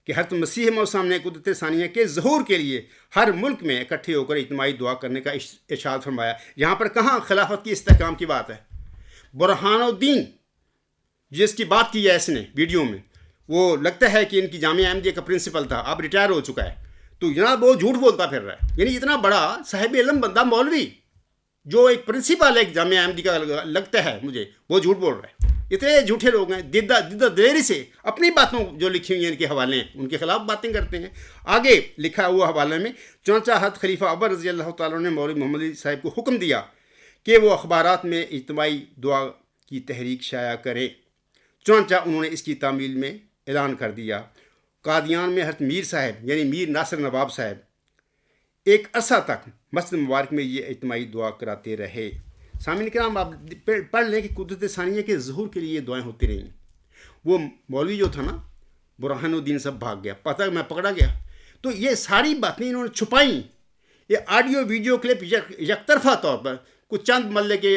کہ حضرت مسیح موعود نے قدرت ثانیہ کے ظہور کے لیے ہر ملک میں اکٹھے ہو کر اجتماعی دعا کرنے کا ارشاد فرمایا۔ یہاں پر کہاں خلافت کی استحکام کی بات ہے؟ برہان الدین جس کی بات کی ہے اس نے ویڈیو میں، وہ لگتا ہے کہ ان کی جامعہ احمدیہ کا پرنسپل تھا، اب ریٹائر ہو چکا ہے، تو جناب وہ جھوٹ بولتا پھر رہا ہے۔ یعنی اتنا بڑا صاحب علم بندہ مولوی جو ایک پرنسپل ہے جامعہ احمدیہ کا لگتا ہے مجھے، وہ جھوٹ بول رہا ہے۔ اتنے جھوٹے لوگ ہیں، دیدہ دلیری سے اپنی باتوں جو لکھی ہوئی ہیں ان کے حوالے ہیں ان کے خلاف باتیں کرتے ہیں۔ آگے لکھا ہوا حوالے میں، چنانچہ حضرت خلیفہ اکبر رضی اللہ تعالیٰ نے مولوی محمد علی صاحب کو حکم دیا کہ وہ اخبارات میں اجتماعی دعا کی تحریک شائع کریں۔ چنانچہ انہوں نے اس کی تعمیل میں اعلان کر دیا۔ قادیان میں حضرت میر صاحب یعنی میر ناصر نواب صاحب ایک عرصہ تک مسجد مبارک میں یہ اجتماعی دعا کراتے رہے۔ سامعین کرام، آپ پڑھ لیں کہ قدرت ثانیہ کے ظہور کے لیے یہ دعائیں ہوتی رہیں۔ وہ مولوی جو تھا نا برہان الدین سب بھاگ گیا، پتہ میں پکڑا گیا، تو یہ ساری باتیں انہوں نے چھپائیں۔ یہ آڈیو ویڈیو کلپ یک طرفہ طور پر کچھ چند ملے کے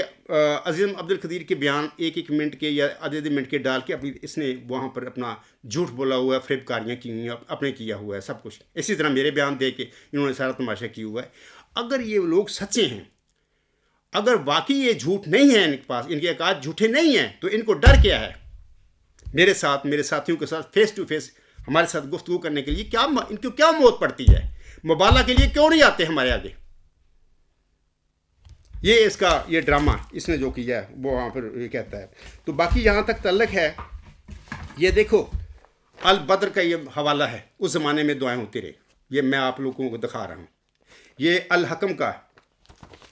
عظیم عبد القدیر کے بیان ایک منٹ کے یا آدھے منٹ کے ڈال کے اس نے وہاں پر اپنا جھوٹ بولا ہوا ہے، فریب کاریاں کی ہوئی ہیں، اپنے کیا ہوا ہے سب کچھ۔ اسی طرح میرے بیان دے کے انہوں نے سارا تماشا کیا ہوا ہے۔ اگر یہ لوگ سچے ہیں، اگر واقعی یہ جھوٹ نہیں ہے ان کے پاس، ان کے عقائد جھوٹے نہیں ہیں، تو ان کو ڈر کیا ہے میرے ساتھ، میرے ساتھیوں کے ساتھ فیس ٹو فیس ہمارے ساتھ گفتگو کرنے کے لیے؟ کیا ان کو کیا موت پڑتی ہے؟ مبالغہ کے لیے کیوں نہیں آتے ہمارے آگے؟ یہ اس کا یہ ڈرامہ اس نے جو کیا ہے وہ وہاں پر یہ کہتا ہے۔ تو باقی یہاں تک تعلق ہے، یہ دیکھو البدر کا یہ حوالہ ہے، اس زمانے میں دعائیں ہوتی رہی، یہ میں آپ لوگوں کو دکھا رہا ہوں۔ یہ الحکم کا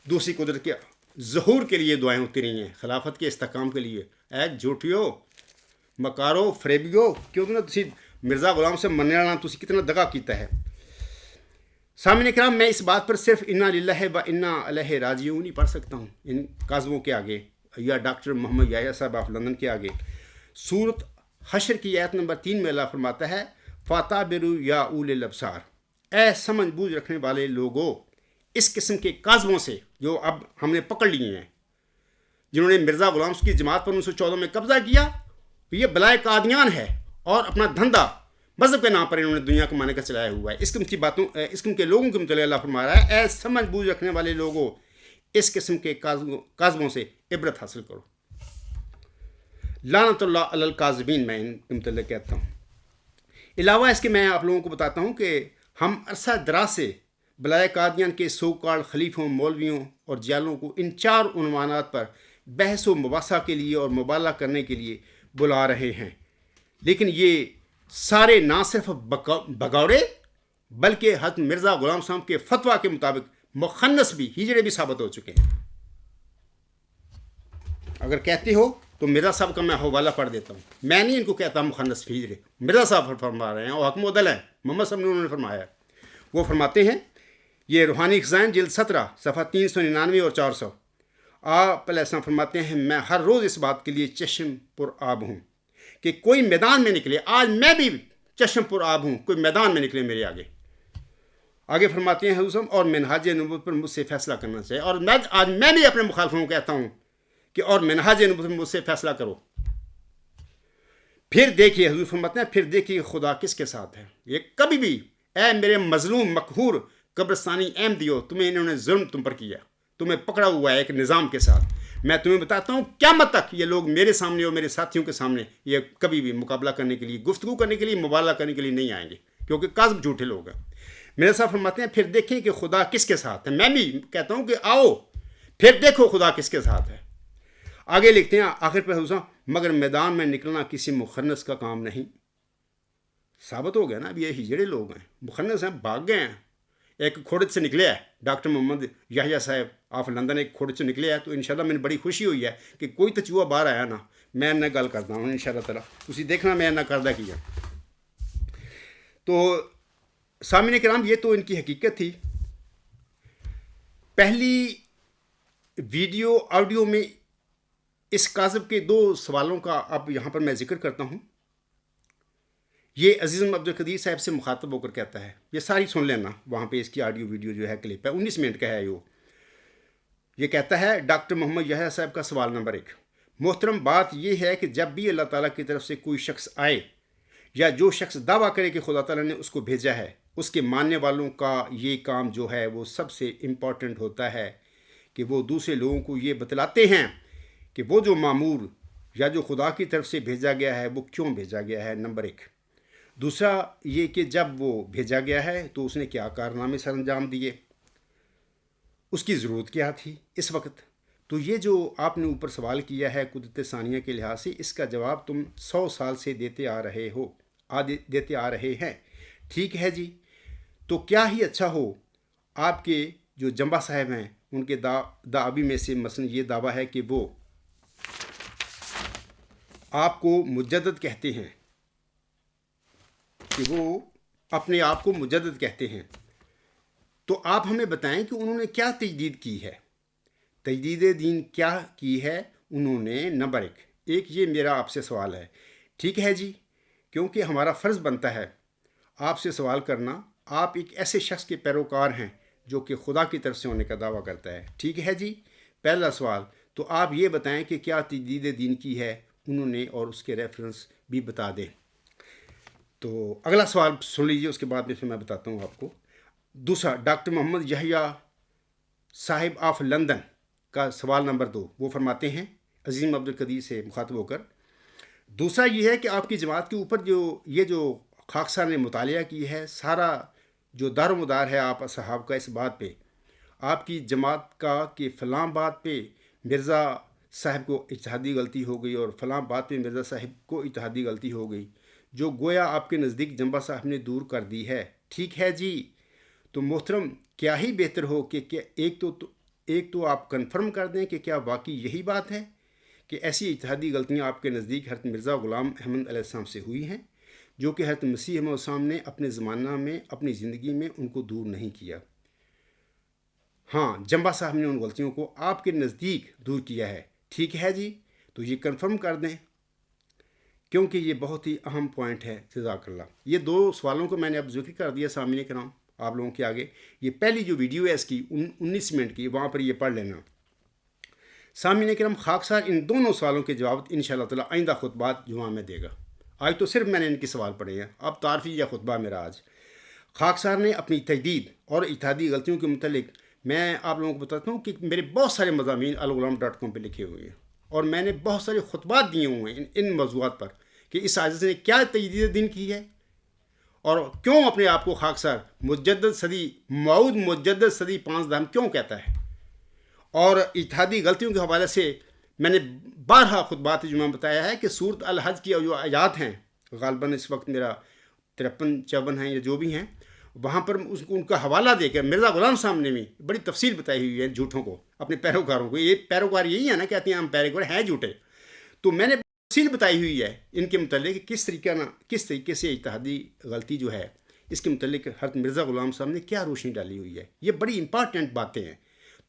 دوسری قدرت کے ظہور کے لیے دعائیں ہوتی رہی ہیں، خلافت کے استحکام کے لیے۔ اے جھوٹیو، مکارو، فریبیو، کیوں نہ تسی مرزا غلام سے مننے والا تسی کتنا دغا کیتا ہے۔ سامعین کرام، میں اس بات پر صرف انا للہ و انا الیہ راجعون ہی پڑھ سکتا ہوں ان کاظموں کے آگے یا ڈاکٹر محمد یحییٰ صاحب آف لندن کے آگے۔ سورت حشر کی آیت نمبر 3 میں اللہ فرماتا ہے، فَاتَعْبِرُوا یا اولِ الابصار، اے سمجھ بوجھ رکھنے والے لوگوں، اس قسم کے کاظموں سے جو اب ہم نے پکڑ لیے ہیں، جنہوں نے مرزا غلام کی جماعت پر 1914 میں قبضہ کیا، یہ بلائے قادیان ہے اور اپنا دھندا مذہب کے نام پر انہوں نے دنیا کو مانے کا چلایا ہوا ہے۔ اس قسم کی باتوں، اس قسم کے لوگوں کے متعلق اللہ فرما رہا ہے، اے سمجھ بوجھ رکھنے والے لوگوں، اس قسم کے کاظموں سے عبرت حاصل کرو۔ لعنت اللہ علی الکاذبین، میں ان کے متعلق کہتا ہوں۔ علاوہ اس کے میں آپ لوگوں کو بتاتا ہوں کہ ہم عرصہ دراز سے بلائے قادیان کے سو کال خلیفوں، مولویوں اور جالوں کو ان 4 عنوانات پر بحث و مباحثہ کے لیے اور مبالغہ کرنے کے لیے بلا رہے ہیں، لیکن یہ سارے نہ صرف بگوڑے بلکہ حضرت مرزا غلام صاحب کے فتویٰ کے مطابق مخنث بھی، ہجڑے بھی ثابت ہو چکے ہیں۔ اگر کہتے ہو تو مرزا صاحب کا میں حوالہ پڑھ دیتا ہوں، میں نہیں ان کو کہتا مخنث ہجڑے، مرزا صاحب فرما رہے ہیں اور حکم عدل ہیں، محمد صاحب نے انہوں نے فرمایا ہے۔ وہ فرماتے ہیں، یہ روحانی خزائن جلد 17 صفحہ 399 اور 400، آپ علیہ السلام فرماتے ہیں، میں ہر روز اس بات کے لیے چشم پر آب ہوں کہ کوئی میدان میں نکلے، آج میں بھی چشم پر آب ہوں، کوئی میدان میں نکلے میرے آگے۔ آگے فرماتے ہیں حضور اور منہاج نبوت پر مجھ سے فیصلہ کرنا چاہیے، اور آج میں بھی اپنے مخالفوں کو کہتا ہوں کہ اور منہاج نبوت پر مجھ سے فیصلہ کرو۔ پھر دیکھیے، حضور فرماتے ہیں، پھر دیکھیے خدا کس کے ساتھ ہے۔ یہ کبھی بھی، اے میرے مظلوم مقہور قبرستانی احمدیو، تمہیں انہوں نے ظلم تم پر کیا، تمہیں پکڑا ہوا ہے ایک نظام کے ساتھ۔ میں تمہیں بتاتا ہوں قیامت تک یہ لوگ میرے سامنے اور میرے ساتھیوں کے سامنے یہ کبھی بھی مقابلہ کرنے کے لیے، گفتگو کرنے کے لیے، مبالغہ کرنے کے لیے نہیں آئیں گے، کیونکہ کاذب جھوٹے لوگ ہیں۔ میرے صاحب فرماتے ہیں، پھر دیکھیں کہ خدا کس کے ساتھ ہے۔ میں بھی کہتا ہوں کہ آؤ پھر دیکھو خدا کس کے ساتھ ہے۔ آگے لکھتے ہیں آخر پہ حضور، مگر میدان میں نکلنا کسی مخنث کا کام نہیں۔ ثابت ہو گیا نا، اب یہ ہجڑے لوگ ہیں، مخنث ہیں، بھاگ گئے ہیں۔ ایک کھوڑت سے نکلے ہے ڈاکٹر محمد یحییٰ صاحب آف لندن، ایک کھوڑت سے نکلے ہے، تو انشاءاللہ میں نے بڑی خوشی ہوئی ہے کہ کوئی تو چوہا باہر آیا نا، میں نہ گل کرتا ہوں انشاءاللہ تعالیٰ، اسی دیکھنا میں نہ کردہ کیا۔ تو سامعین کرام، یہ تو ان کی حقیقت تھی۔ پہلی ویڈیو آڈیو میں اس کاذب کے 2 سوالوں کا اب یہاں پر میں ذکر کرتا ہوں۔ یہ عزیزم عبد القدیر صاحب سے مخاطب ہو کر کہتا ہے، یہ ساری سن لینا، وہاں پہ اس کی آڈیو ویڈیو جو ہے کلپ ہے، 19 منٹ کا ہے۔ یہ کہتا ہے ڈاکٹر محمد یحییٰ صاحب کا سوال نمبر 1، محترم بات یہ ہے کہ جب بھی اللہ تعالیٰ کی طرف سے کوئی شخص آئے یا جو شخص دعویٰ کرے کہ خدا تعالیٰ نے اس کو بھیجا ہے، اس کے ماننے والوں کا یہ کام جو ہے وہ سب سے امپورٹنٹ ہوتا ہے کہ وہ دوسرے لوگوں کو یہ بتلاتے ہیں کہ وہ جو مامور یا جو خدا کی طرف سے بھیجا گیا ہے وہ کیوں بھیجا گیا ہے، نمبر ایک۔ دوسرا یہ کہ جب وہ بھیجا گیا ہے تو اس نے کیا کارنامے سر انجام دیے، اس کی ضرورت کیا تھی اس وقت۔ تو یہ جو آپ نے اوپر سوال کیا ہے قدرت ثانیہ کے لحاظ سے، اس کا جواب تم 100 سال سے دیتے آ رہے ہیں، ٹھیک ہے جی۔ تو کیا ہی اچھا ہو، آپ کے جو جنبا صاحب ہیں ان کے دعوی میں سے مثلا یہ دعویٰ ہے کہ وہ آپ کو مجدد کہتے ہیں، کہ وہ اپنے آپ کو مجدد کہتے ہیں۔ تو آپ ہمیں بتائیں کہ انہوں نے کیا تجدید کی ہے، تجدید دین کیا کی ہے انہوں نے؟ نمبر ایک یہ میرا آپ سے سوال ہے، ٹھیک ہے جی، کیونکہ ہمارا فرض بنتا ہے آپ سے سوال کرنا۔ آپ ایک ایسے شخص کے پیروکار ہیں جو کہ خدا کی طرف سے ہونے کا دعویٰ کرتا ہے، ٹھیک ہے جی۔ پہلا سوال، تو آپ یہ بتائیں کہ کیا تجدید دین کی ہے انہوں نے، اور اس کے ریفرنس بھی بتا دیں۔ تو اگلا سوال سن لیجیے، اس کے بعد میں پھر میں بتاتا ہوں آپ کو۔ دوسرا، ڈاکٹر محمد یحییٰ صاحب آف لندن کا سوال نمبر 2، وہ فرماتے ہیں عظیم عبدالقدیر سے مخاطب ہو کر، دوسرا یہ ہے کہ آپ کی جماعت کے اوپر جو خاکسار نے مطالعہ کی ہے، سارا جو دار و مدار ہے آپ اصحاب کا اس بات پہ، آپ کی جماعت کا کہ فلاں بات پہ مرزا صاحب کو اجتہادی غلطی ہو گئی اور فلاں بات پہ مرزا صاحب کو اجتہادی غلطی ہو گئی، جو گویا آپ کے نزدیک جنبا صاحب نے دور کر دی ہے، ٹھیک ہے جی۔ تو محترم کیا ہی بہتر ہو کہ ایک تو آپ کنفرم کر دیں کہ کیا واقعی یہی بات ہے کہ ایسی اجتہادی غلطیاں آپ کے نزدیک حضرت مرزا غلام احمد علیہ السلام سے ہوئی ہیں، جو کہ حضرت مسیح علیہ السلام نے اپنے زمانہ میں اپنی زندگی میں ان کو دور نہیں کیا۔ ہاں، جنبا صاحب نے ان غلطیوں کو آپ کے نزدیک دور کیا ہے، ٹھیک ہے جی۔ تو یہ کنفرم کر دیں کیونکہ یہ بہت ہی اہم پوائنٹ ہے، جزاک اللہ۔ یہ 2 سوالوں کو میں نے اب ذکر کر دیا سامعین کرام آپ لوگوں کے آگے۔ یہ پہلی جو ویڈیو ہے اس کی 19 منٹ کی، وہاں پر یہ پڑھ لینا۔ سامعین کرام، خاکسار ان دونوں سوالوں کے جواب انشاءاللہ تعالی آئندہ خطبات جمعہ میں دے گا۔ آج تو صرف میں نے ان کے سوال پڑھے ہیں، اب تعارفی یا خطبہ میرا آج۔ خاکسار نے اپنی تجدید اور اتحادی غلطیوں کے متعلق میں آپ لوگوں کو بتاتا ہوں کہ میرے بہت سارے مضامین الغلام.com پہ لکھے ہوئے ہیں، اور میں نے بہت سارے خطبات دیے ہوئے ہیں ان موضوعات پر کہ اس عاجز نے کیا تجدید دین کی ہے، اور کیوں اپنے آپ کو خاکسار موعود مجدد صدی 15 کیوں کہتا ہے۔ اور اتحادی غلطیوں کے حوالے سے میں نے 12 خطبات جمعہ بتایا ہے کہ سورۃ الحج کی جو آیات ہیں، غالباً اس وقت میرا 53-54 ہیں یا جو بھی ہیں، وہاں پر ان کا حوالہ دے کر مرزا غلام صاحب نے بھی بڑی تفصیل بتائی ہوئی ہے جھوٹوں کو، اپنے پیروکاروں کو۔ یہ پیروکار یہی ہے نا، کہتے ہیں ہم پیروکار ہیں جھوٹے۔ تو میں نے تفصیل بتائی ہوئی ہے ان کے متعلق کس طریقے سے اتحادی غلطی جو ہے اس کے متعلق حضرت مرزا غلام صاحب نے کیا روشنی ڈالی ہوئی ہے۔ یہ بڑی امپارٹنٹ باتیں ہیں،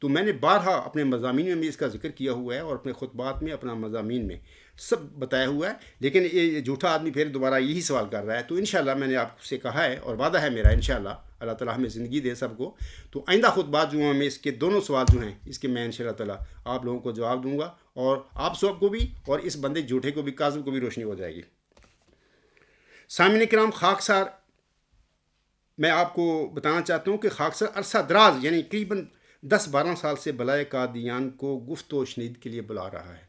تو میں نے 12 اپنے مضامین میں بھی اس کا ذکر کیا ہوا ہے، اور اپنے خطبات میں، اپنا مضامین میں سب بتایا ہوا ہے۔ لیکن یہ جھوٹا آدمی پھر دوبارہ یہی سوال کر رہا ہے، تو انشاءاللہ میں نے آپ سے کہا ہے اور وعدہ ہے میرا انشاءاللہ، اللہ تعالیٰ ہمیں زندگی دے سب کو، تو آئندہ خطبات جو ہیں میں اس کے دونوں سوال جو ہیں اس کے میں انشاءاللہ تعالیٰ آپ لوگوں کو جواب دوں گا، اور آپ سب کو بھی اور اس بندے جھوٹے کو بھی، کاذب کو بھی روشنی ہو جائے گی۔ سامعین کرام، خاکسار میں آپ کو بتانا چاہتا ہوں کہ خاکسار عرصہ دراز یعنی تقریباً 10-12 سال سے بلائے قادیان کو گفت و شنید کے لیے بلا رہا ہے۔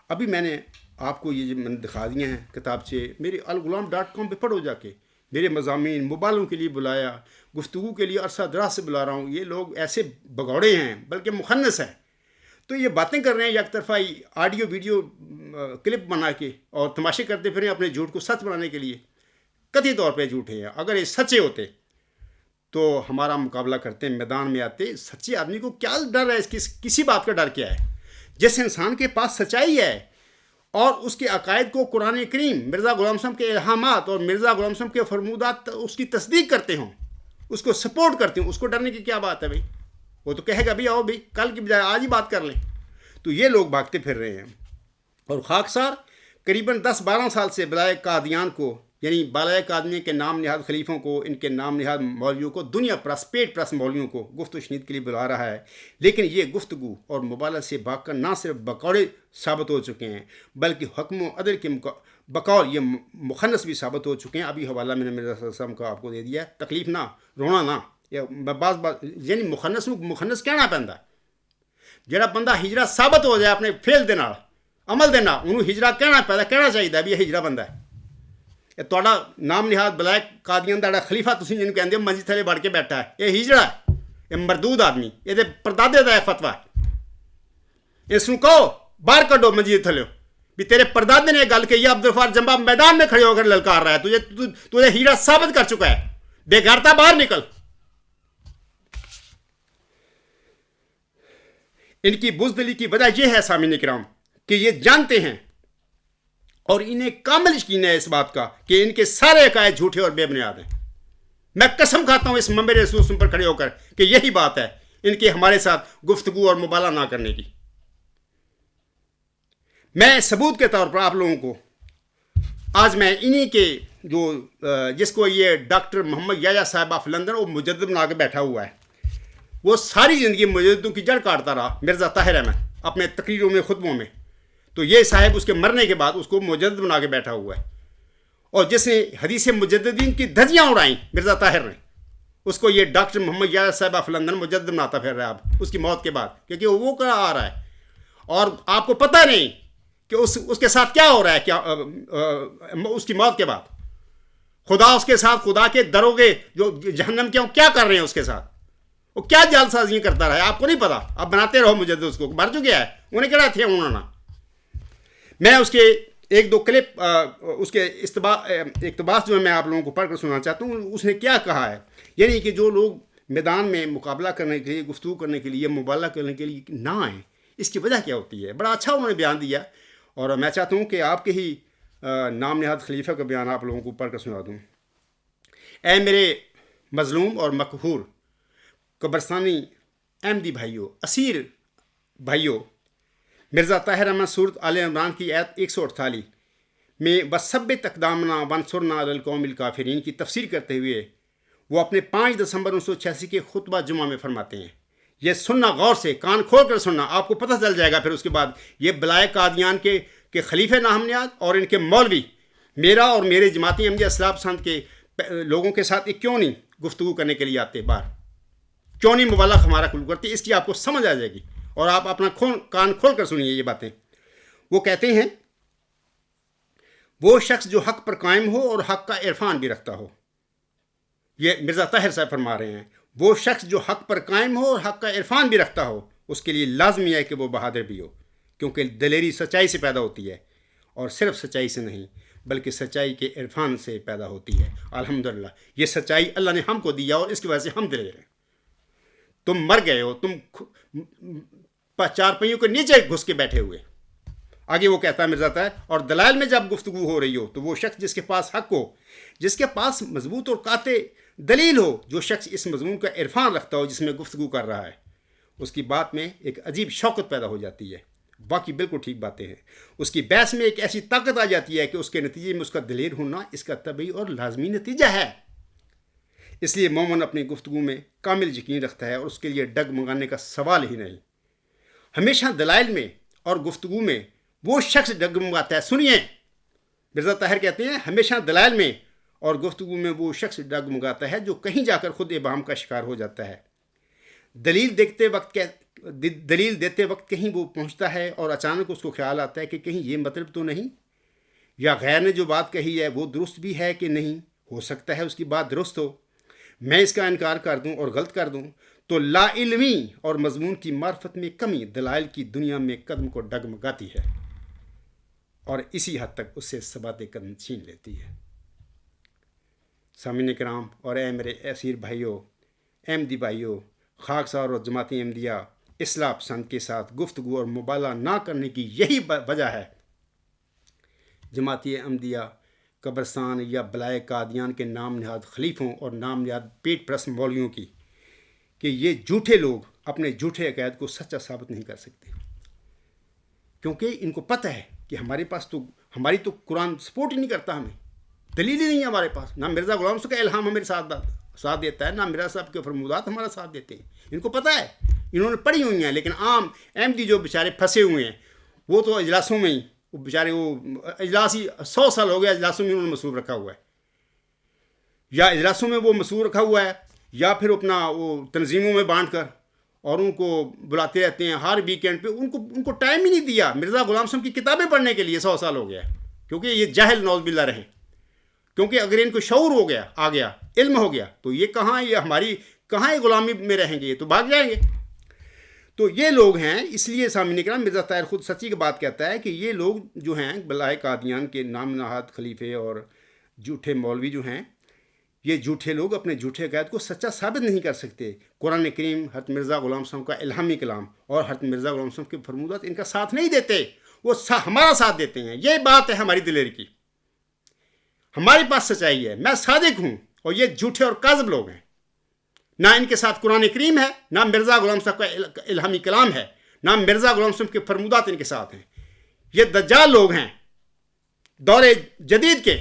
ابھی میں نے آپ کو یہ جو دکھا دیے ہیں کتابچے، میرے الغلام.com پہ پڑھو جا کے، میرے مضامین مبالوں کے لیے بلایا، گفتگو کے لیے عرصہ دراز سے بلا رہا ہوں۔ یہ لوگ ایسے بگوڑے ہیں، بلکہ مخنث ہیں، تو یہ باتیں کر رہے ہیں یک طرفہ آڈیو ویڈیو کلپ بنا کے، اور تماشے کرتے پھریں اپنے جھوٹ کو سچ بنانے کے لیے۔ قطعی طور پہ جھوٹے ہیں۔ اگر یہ سچے ہوتے تو ہمارا مقابلہ کرتے، میدان میں آتے۔ سچے آدمی کو کیا ڈر ہے، کسی بات کا ڈر کیا ہے؟ جس انسان کے پاس سچائی ہے اور اس کے عقائد کو قرآن کریم، مرزا غلام صاحب کے الہامات اور مرزا غلام صاحب کے فرمودات اس کی تصدیق کرتے ہوں، اس کو سپورٹ کرتے ہوں، اس کو ڈرنے کی کیا بات ہے بھائی؟ وہ تو کہے گا بھی آؤ بھی، کل کی بجائے آج ہی بات کر لیں۔ تو یہ لوگ بھاگتے پھر رہے ہیں۔ اور خاکسار قریباً 10-12 سال سے بلائے قادیان کو یعنی بالائے آدمی کے نام نہاد خلیفوں کو، ان کے نام نہاد مولویوں کو، دنیا پرست پیٹ پرست مولویوں کو گفت و شنید کے لیے بلا رہا ہے. لیکن یہ گفتگو اور مبالغہ سے بھاگ کر نہ صرف بقول ثابت ہو چکے ہیں بلکہ حکم و عدل کے بقول یہ مخنث بھی ثابت ہو چکے ہیں. ابھی حوالہ میں نے مرزا صلی اللہ علیہ وسلم کا آپ کو دے دیا. تکلیف نہ، رونا نہ، بعض یعنی مخنث کہنا پہنتا جڑا بندہ ہجرا ثابت ہو جائے اپنے فیل دے نال عمل دے نال، انہوں ہجرا کہنا پہنتا، کہنا چاہیے بھی یہ ہجرا بندہ ہے. یہ تہاڈا نام نہاد بلائے قادیان دا خلیفہ تسی جنوں کہندے ہو منجی تھلے بڑھ کے بیٹھا ہے، یہ ہجڑا ہے، یہ مردود آدمی، یہ پردادے دا فتویٰ ہے. اس کو کہو باہر کڈو منجی تھلے بھی تیرے پردادے نے گل کہی ہے. عبدالغفار جمبا میدان میں کھڑے ہو کر للکار رہا ہے، تجھے ہجڑا ثابت کر چکا ہے، بے غیرتا باہر نکل. ان کی بزدلی کی وجہ یہ ہے سامعین کرام کہ یہ جانتے ہیں اور انہیں کامل یقین ہے اس بات کا کہ ان کے سارے عقائد جھوٹے اور بے بنیاد ہیں. میں قسم کھاتا ہوں اس منبر رسول پر کھڑے ہو کر کہ یہی بات ہے ان کے ہمارے ساتھ گفتگو اور مبالغہ نہ کرنے کی. میں ثبوت کے طور پر آپ لوگوں کو آج میں انہی کے جو جس کو یہ ڈاکٹر محمد یحییٰ صاحب آف لندن وہ مجدد بنا کے بیٹھا ہوا ہے، وہ ساری زندگی مجددوں کی جڑ کاٹتا رہا، مرزا طاہر احمد اپنے تقریروں میں خطبوں میں. تو یہ صاحب اس کے مرنے کے بعد اس کو مجدد بنا کے بیٹھا ہوا ہے، اور جس نے حدیث مجددین کی دھجیاں اڑائیں مرزا طاہر نے، اس کو یہ ڈاکٹر محمد یحییٰ صاحب آف لندن مجدد بناتا پھر رہا ہے اب اس کی موت کے بعد، کیونکہ وہ کہاں آ رہا ہے اور آپ کو پتہ نہیں کہ اس کے ساتھ کیا ہو رہا ہے. کیا اس کی موت کے بعد خدا اس کے ساتھ، خدا کے دروگے جو جہنم کے کیا کر رہے ہیں اس کے ساتھ، وہ کیا جال سازیاں کرتا رہا ہے آپ کو نہیں پتا. آپ بناتے رہو مجدد، اس کو مر چکا ہے، انہیں کہنا تھے انہوں نے. میں اس کے ایک دو کلپ اس کے اقتباس جو ہے میں آپ لوگوں کو پڑھ کر سنانا چاہتا ہوں. اس نے کیا کہا ہے، یعنی کہ جو لوگ میدان میں مقابلہ کرنے کے لیے، گفتگو کرنے کے لیے، مبالغہ کرنے کے لیے نہ آئیں، اس کی وجہ کیا ہوتی ہے. بڑا اچھا انہوں نے بیان دیا، اور میں چاہتا ہوں کہ آپ کے ہی نام نہاد خلیفہ کا بیان آپ لوگوں کو پڑھ کر سنا دوں. اے میرے مظلوم اور مقہور قبرستانی احمدی بھائیوں، اسیر بھائیوں، مرزا طاہر احمد سورت آل عمران کی آیت 148 میں وَثَبِّتْ أَقْدَامَنَا وَانصُرْنَا عَلَى الْقَوْمِ الْكَافِرِينَ کی تفسیر کرتے ہوئے وہ اپنے 5 دسمبر 1986 کے خطبہ جمعہ میں فرماتے ہیں. یہ سننا غور سے، کان کھول کر سننا، آپ کو پتہ چل جائے گا پھر اس کے بعد یہ بلائے قادیان کے خلیفہ نام نہاد اور ان کے مولوی میرا اور میرے جماعتی احمدیہ اصلاح پسند کے لوگوں کے ساتھ کیوں نہیں گفتگو کرنے کے لیے آتے باہر، کیوں نہیں مبالغہ ہمارا قبول کرتے. اس کی آپ کو سمجھ آ جائے گی اور آپ اپنا کان کھول کر سنیے یہ باتیں. وہ کہتے ہیں وہ شخص جو حق پر قائم ہو اور حق کا عرفان بھی رکھتا ہو، یہ مرزا طاہر صاحب فرما رہے ہیں، وہ شخص جو حق پر قائم ہو اور حق کا عرفان بھی رکھتا ہو اس کے لیے لازمی ہے کہ وہ بہادر بھی ہو، کیونکہ دلیری سچائی سے پیدا ہوتی ہے، اور صرف سچائی سے نہیں بلکہ سچائی کے عرفان سے پیدا ہوتی ہے. الحمدللہ یہ سچائی اللہ نے ہم کو دیا اور اس کی وجہ سے ہم دلیر ہیں. تم مر گئے ہو، تم 4 پہیوں کے نیچے گھس کے بیٹھے ہوئے. آگے وہ کہتا ہے مرزا طاہر، اور دلائل میں جب گفتگو ہو رہی ہو تو وہ شخص جس کے پاس حق ہو، جس کے پاس مضبوط اور قاطع دلیل ہو، جو شخص اس مضمون کا عرفان رکھتا ہو جس میں گفتگو کر رہا ہے، اس کی بات میں ایک عجیب شوقت پیدا ہو جاتی ہے. باقی بالکل ٹھیک باتیں ہیں. اس کی بحث میں ایک ایسی طاقت آ جاتی ہے کہ اس کے نتیجے میں اس کا دلیر ہونا اس کا طبعی اور لازمی نتیجہ ہے. اس لیے مومن اپنی گفتگو میں کامل یقین رکھتا ہے اور اس کے لیے ڈگ منگانے کا سوال ہی نہیں. ہمیشہ دلائل میں اور گفتگو میں وہ شخص ڈگ منگاتا ہے. سنیے، مرزا طاہر کہتے ہیں ہمیشہ دلائل میں اور گفتگو میں وہ شخص ڈگ منگاتا ہے جو کہیں جا کر خود ابہام کا شکار ہو جاتا ہے. دلیل دیتے وقت کہیں وہ پہنچتا ہے اور اچانک اس کو خیال آتا ہے کہ کہیں یہ مطلب تو نہیں، یا غیر نے جو بات کہی ہے وہ درست بھی ہے کہ نہیں، ہو سکتا ہے اس کی بات درست ہو، میں اس کا انکار کر دوں اور غلط کر دوں. تو لا علمی اور مضمون کی معرفت میں کمی دلائل کی دنیا میں قدم کو ڈگمگاتی ہے اور اسی حد تک اس سے ثبات قدم چھین لیتی ہے. سامعین کرام اور اے میرے اسیر بھائیوں، احمدی بھائیوں، خاکسار اور جماعتی احمدیہ اصلاح پسند کے ساتھ گفتگو اور مبالغہ نہ کرنے کی یہی وجہ ہے. جماعتی احمدیہ قبرستان یا بلائے قادیان کے نام نہاد خلیفوں اور نام نہاد پیٹ پرست مولویوں کی کہ یہ جھوٹے لوگ اپنے جھوٹے عقائد کو سچا ثابت نہیں کر سکتے، کیونکہ ان کو پتہ ہے کہ ہماری تو قرآن سپورٹ ہی نہیں کرتا ہمیں. دلیل ہی نہیں ہے ہمارے پاس. نہ مرزا غلام صاحب کا الہام ہمارے ساتھ دیتا ہے، نہ مرزا صاحب کے فرمودات ہمارا ساتھ دیتے ہیں. ان کو پتہ ہے، انہوں نے پڑھی ہوئی ہیں. لیکن عام احمدی جو بیچارے پھنسے ہوئے ہیں وہ تو اجلاسوں میں ہی، وہ بیچارے وہ اجلاس ہی 100 سال ہو گیا اجلاسوں میں انہوں نے مصروف رکھا ہوا ہے. یا اجلاسوں میں وہ مصروف رکھا ہوا ہے، یا پھر اپنا وہ تنظیموں میں بانٹ کر اور ان کو بلاتے رہتے ہیں ہر ویکینڈ پہ. ان کو ٹائم ہی نہیں دیا مرزا غلام صاحب کی کتابیں پڑھنے کے لیے. 100 سال ہو گیا ہے. کیونکہ یہ جاہل نعوذ باللہ رہیں. کیونکہ اگر ان کو شعور ہو گیا، آ گیا، علم ہو گیا، تو یہ ہماری کہاں غلامی میں رہیں گے، یہ تو بھاگ جائیں گے. تو یہ لوگ ہیں. اس لیے سامعین کرام مرزا طاہر خود سچی کی بات کہتا ہے کہ یہ لوگ جو ہیں بلائے قادیان کے نام نہاد خلیفے اور جھوٹے مولوی جو ہیں، یہ جھوٹے لوگ اپنے جھوٹے عقائد کو سچا ثابت نہیں کر سکتے. قرآن کریم، حضرت مرزا غلام صاحب کا الہامی کلام اور حضرت مرزا غلام صاحب کے فرمودات ان کا ساتھ نہیں دیتے، وہ ہمارا ساتھ دیتے ہیں. یہ بات ہے ہماری دلیری کی. ہمارے پاس سچائی ہے، میں صادق ہوں، اور یہ جھوٹے اور کاذب لوگ ہیں. نہ ان کے ساتھ قرآن کریم ہے، نہ مرزا غلام صاحب کا الہامی کلام ہے، نہ مرزا غلام صاحب کے فرمودات ان کے ساتھ ہیں. یہ دجال لوگ ہیں دور جدید کے.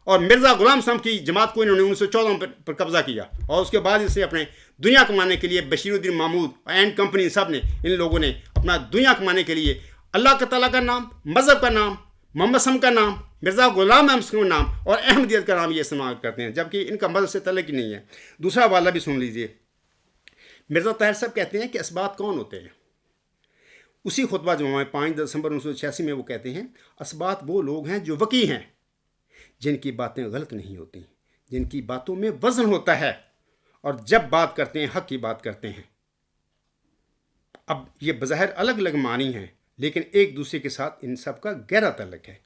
اور مرزا غلام صاحب کی جماعت کو انہوں نے 1914 پر قبضہ کیا، اور اس کے بعد اسے اپنے دنیا کمانے کے لیے بشیر الدین محمود اینڈ کمپنی سب نے، ان لوگوں نے اپنا دنیا کمانے کے لیے اللہ تعالیٰ کا نام، مذہب کا نام، محمد صلی کا نام، مرزا غلام احمد کا نام اور احمدیت کا نام یہ استعمال کرتے ہیں، جبکہ ان کا مذہب سے تعلق ہی نہیں ہے. دوسرا والا بھی سن لیجئے. مرزا طاہر صاحب کہتے ہیں کہ اسبات کون ہوتے ہیں. اسی خطبہ جمعہ 5 دسمبر 1986 میں وہ کہتے ہیں اسبات وہ لوگ ہیں جو وقی ہیں، جن کی باتیں غلط نہیں ہوتی، جن کی باتوں میں وزن ہوتا ہے، اور جب بات کرتے ہیں حق کی بات کرتے ہیں. اب یہ بظاہر الگ الگ معنی ہیں، لیکن ایک دوسرے کے ساتھ ان سب کا گہرا تعلق ہے.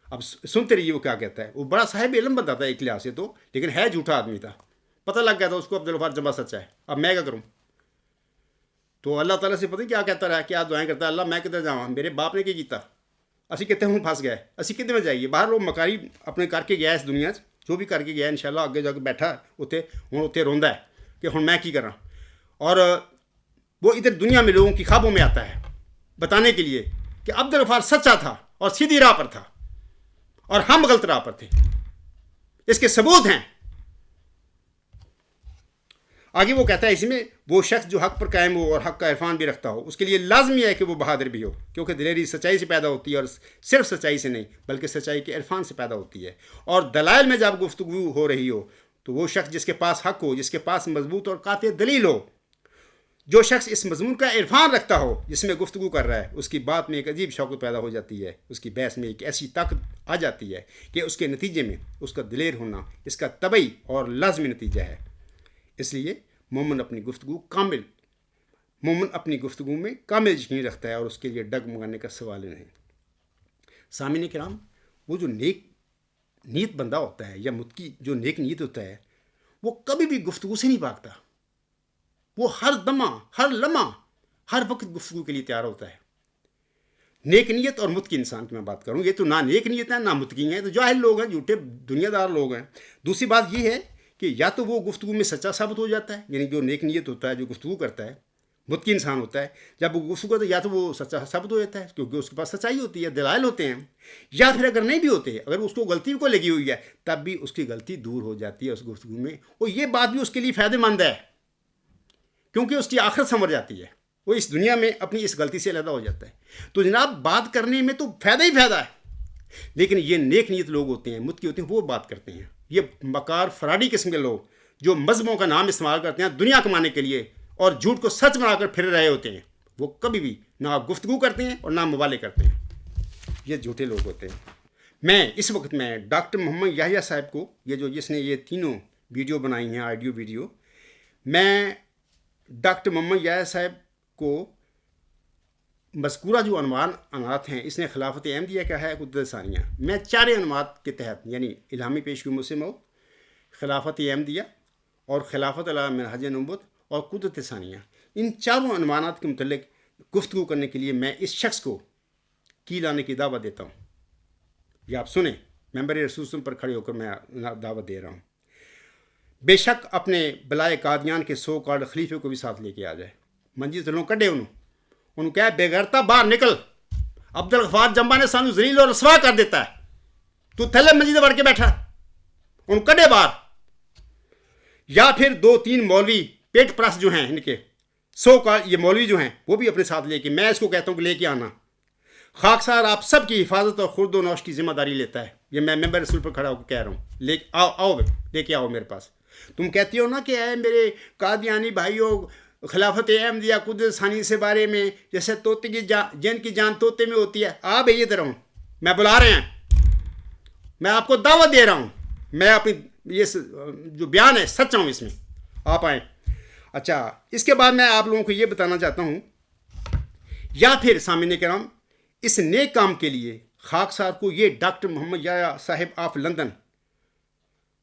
اب سنتے رہیے وہ کیا کہتا ہے. وہ بڑا صاحب علم بنتا تھا ایک لحاظ سے تو، لیکن ہے جھوٹا آدمی تھا. پتہ لگ گیا تھا اس کو عبدالغفار جمعہ سچا ہے. اب میں کیا کروں؟ تو اللہ تعالیٰ سے پتہ کیا کہتا رہا، کیا دعائیں کرتا ہے، اللہ میں کدھر جاؤں، میرے باپ نے کیا کیتا، اسی کہتے ہوں پھنس گئے، اسی کدھر میں جائیے. باہر وہ مکاری اپنے کر کے گیا اس دنیا جو بھی کر کے گیا، انشاءاللہ اگے جا کے بیٹھا اتنے روندا ہے کہ ہوں میں کی کراں. اور وہ ادھر دنیا میں لوگوں کی خوابوں میں آتا ہے بتانے کے لیے کہ عبدالغفار سچا تھا اور سیدھی راہ پر تھا اور ہم غلط راہ پر تھے. اس کے ثبوت ہیں. آگے وہ کہتا ہے اسی میں وہ شخص جو حق پر قائم ہو اور حق کا عرفان بھی رکھتا ہو، اس کے لیے لازمی ہے کہ وہ بہادر بھی ہو، کیونکہ دلیری سچائی سے پیدا ہوتی ہے، اور صرف سچائی سے نہیں بلکہ سچائی کے عرفان سے پیدا ہوتی ہے. اور دلائل میں جب گفتگو ہو رہی ہو تو وہ شخص جس کے پاس حق ہو، جس کے پاس مضبوط اور قاطع دلیل ہو، جو شخص اس مضمون کا عرفان رکھتا ہو جس میں گفتگو کر رہا ہے، اس کی بات میں ایک عجیب شوق پیدا ہو جاتی ہے، اس کی بحث میں ایک ایسی طاقت آ جاتی ہے کہ اس کے نتیجے میں اس کا دلیر ہونا اس کا طبعی اور لازمی نتیجہ ہے. اس لیے مومن اپنی گفتگو میں کامل یقین رکھتا ہے، اور اس کے لیے ڈگمگانے کا سوال نہیں. سامعین کرام، وہ جو نیک نیت بندہ ہوتا ہے یا متقی جو نیک نیت ہوتا ہے، وہ کبھی بھی گفتگو سے نہیں بھاگتا. وہ ہر دمہ، ہر لمحہ، ہر وقت گفتگو کے لیے تیار ہوتا ہے. نیک نیت اور متقی انسان کی میں بات کروں، یہ تو نہ نیک نیت ہے نہ متقی ہیں، تو جاہل لوگ ہیں، جھوٹے دنیا دار لوگ ہیں. دوسری بات یہ ہے کہ یا تو وہ گفتگو میں سچا ثابت ہو جاتا ہے، یعنی جو نیک نیت ہوتا ہے، جو گفتگو کرتا ہے، متقی انسان ہوتا ہے، جب وہ گفتگو کرتا ہے یا تو وہ سچا ثابت ہو جاتا ہے کیونکہ اس کے پاس سچائی ہوتی ہے، دلائل ہوتے ہیں. یا پھر اگر نہیں بھی ہوتے، اگر اس کو غلطی کو لگی ہوئی ہے، تب بھی اس کی غلطی دور ہو جاتی ہے اس گفتگو میں، اور یہ بات بھی اس کے لیے فائدہ مند ہے کیونکہ اس کی آخرت سنور جاتی ہے، وہ اس دنیا میں اپنی اس غلطی سے علیحدہ ہو جاتا ہے. تو جناب بات کرنے میں تو فائدہ ہی فائدہ ہے، لیکن یہ نیک نیت لوگ ہوتے ہیں، متقی ہوتے ہیں، وہ بات کرتے ہیں. یہ مکار فراڈی قسم کے لوگ جو مذہبوں کا نام استعمال کرتے ہیں دنیا کمانے کے لیے اور جھوٹ کو سچ بنا کر پھر رہے ہوتے ہیں، وہ کبھی بھی نہ گفتگو کرتے ہیں اور نہ مبالغے کرتے ہیں. یہ جھوٹے لوگ ہوتے ہیں. میں اس وقت میں ڈاکٹر محمد یحییٰ صاحب کو، جس نے یہ تینوں ویڈیو بنائی ہیں، آڈیو ویڈیو، میں ڈاکٹر محمد یحییٰ صاحب کو مذکورہ جو عنوانات ہیں، اس نے خلافت احمدیہ کا ہے، قدرت ثانیہ، میں 4 عنوانات کے تحت یعنی الہامی پیش گوئی مسلم موت، خلافت احمدیہ اور خلافت علی منہج نبوت اور قدرت ثانیہ، ان 4 عنوانات کے متعلق گفتگو کرنے کے لیے میں اس شخص کو کی لانے کی دعوت دیتا ہوں. یہ آپ سنیں، ممبر رسول پر کھڑے ہو کر میں دعوت دے رہا ہوں. بے شک اپنے بلائے قادیان کے 100 کارڈ خلیفے کو بھی ساتھ لے کے آ جائے. منجی تلوں کڈے انہوں کہا بے غیرتا باہر نکل، عبدالغفار جمبا نے سانو ذلیل اور رسوا کر دیتا ہے، تو تھلے منجی تے بڑھ کے بیٹھا. ان کڈے بار. یا پھر 2-3 مولوی پیٹ پرست جو ہیں ان کے یہ مولوی جو ہیں وہ بھی اپنے ساتھ لے کے, میں اس کو کہتا ہوں کہ لے کے آنا. خاکسار آپ سب کی حفاظت اور خرد و نوش کی ذمہ داری لیتا ہے. یہ میں ممبر رسول پر کھڑا ہو کے کہہ رہا ہوں. آؤ لے کے آؤ میرے پاس. تم کہتی ہو نا کہ اے میرے قادیانی بھائیوں, خلافت احمدیہ قدس ثانی سے بارے میں جیسے طوطے کی جن کی جان طوطے میں ہوتی ہے, آپ یہ طرح ہوں, میں بلا رہے ہیں, میں آپ کو دعوت دے رہا ہوں, میں اپنی یہ جو بیان ہے سچا ہوں, اس میں آپ آئیں. اچھا, اس کے بعد میں آپ لوگوں کو یہ بتانا چاہتا ہوں, یا پھر سامعین کرام اس نیک کام کے لیے خاکسار کو یہ ڈاکٹر محمد یحییٰ صاحب آف لندن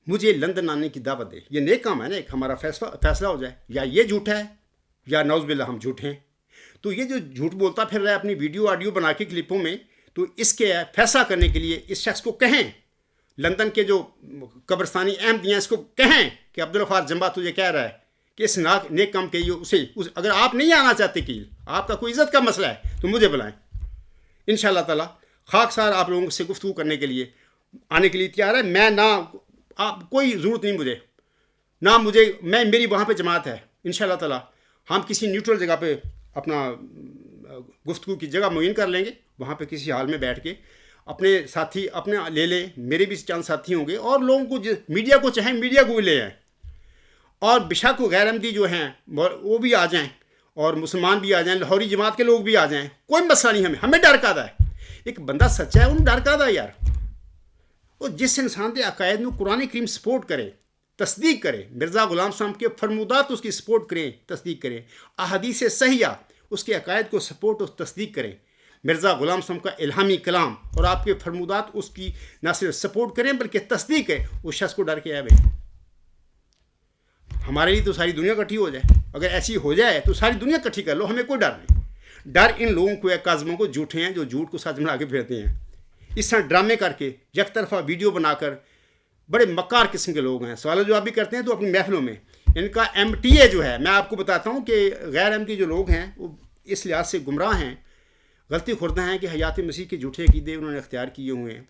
مجھے لندن آنے کی دعوت دے. یہ نیک کام ہے نا, ایک ہمارا فیصلہ ہو جائے, یا یہ جھوٹا ہے یا نعوذ باللہ ہم جھوٹے ہیں. تو یہ جو جھوٹ بولتا پھر رہا ہے اپنی ویڈیو آڈیو بنا کے کلپوں میں, تو اس کے فیصلہ کرنے کے لیے اس شخص کو کہیں, لندن کے جو قبرستانی احمدی ہیں اس کو کہیں کہ عبدالغفار جمبا تجھے کہہ رہا ہے کہ اس نیک کام کے لیے اگر آپ نہیں آنا چاہتے کہ آپ کا کوئی عزت کا مسئلہ ہے تو مجھے بلائیں. انشاءاللہ تعالی خاکسار آپ لوگوں سے گفتگو کرنے کے لیے آنے کے لیے تیار ہے. میں کوئی ضرورت نہیں مجھے, نہ مجھے, میری وہاں پہ جماعت ہے. انشاءاللہ تعالی ہم کسی نیوٹرل جگہ پہ اپنا گفتگو کی جگہ معین کر لیں گے, وہاں پہ کسی حال میں بیٹھ کے اپنے ساتھی اپنے لے لیں, میرے بھی چند ساتھی ہوں گے, اور لوگوں کو میڈیا کو چاہیں میڈیا کو بھی لے آئیں, اور بشک غیر احمدی جو ہیں وہ بھی آ جائیں, اور مسلمان بھی آ جائیں, لاہوری جماعت کے لوگ بھی آ جائیں, کوئی مسئلہ نہیں. ہمیں ڈر کا ہے, ایک بندہ سچا ہے انہوں ڈر کا یار. اور جس انسان کے عقائد میں قرآن کریم سپورٹ کرے, تصدیق کرے, مرزا غلام صاحب کے فرمودات اس کی سپورٹ کریں, تصدیق کریں, احادیث صحیحہ اس کے عقائد کو سپورٹ اور تصدیق کریں, مرزا غلام صاحب کا الہامی کلام اور آپ کے فرمودات اس کی نہ صرف سپورٹ کریں بلکہ تصدیق ہے, اس شخص کو ڈر کے آئے بھائی. ہمارے لیے تو ساری دنیا اکٹھی ہو جائے, اگر ایسی ہو جائے تو ساری دنیا اکٹھی کر لو, ہمیں کوئی ڈر نہیں. ڈر ان لوگوں کو ہے کاظموں کو, جھوٹے ہیں جو جھوٹ کو سچ بنا کے پھرتے ہیں, اس طرح ڈرامے کر کے یک طرفہ ویڈیو بنا کر, بڑے مکار قسم کے لوگ ہیں. سوال جو آپ بھی کرتے ہیں تو اپنی محفلوں میں ان کا MTA جو ہے, میں آپ کو بتاتا ہوں کہ غیر احمدی جو لوگ ہیں وہ اس لحاظ سے گمراہ ہیں, غلطی خوردہ ہیں کہ حیات مسیح کے جھوٹے عقیدے انہوں نے اختیار کیے ہوئے ہیں,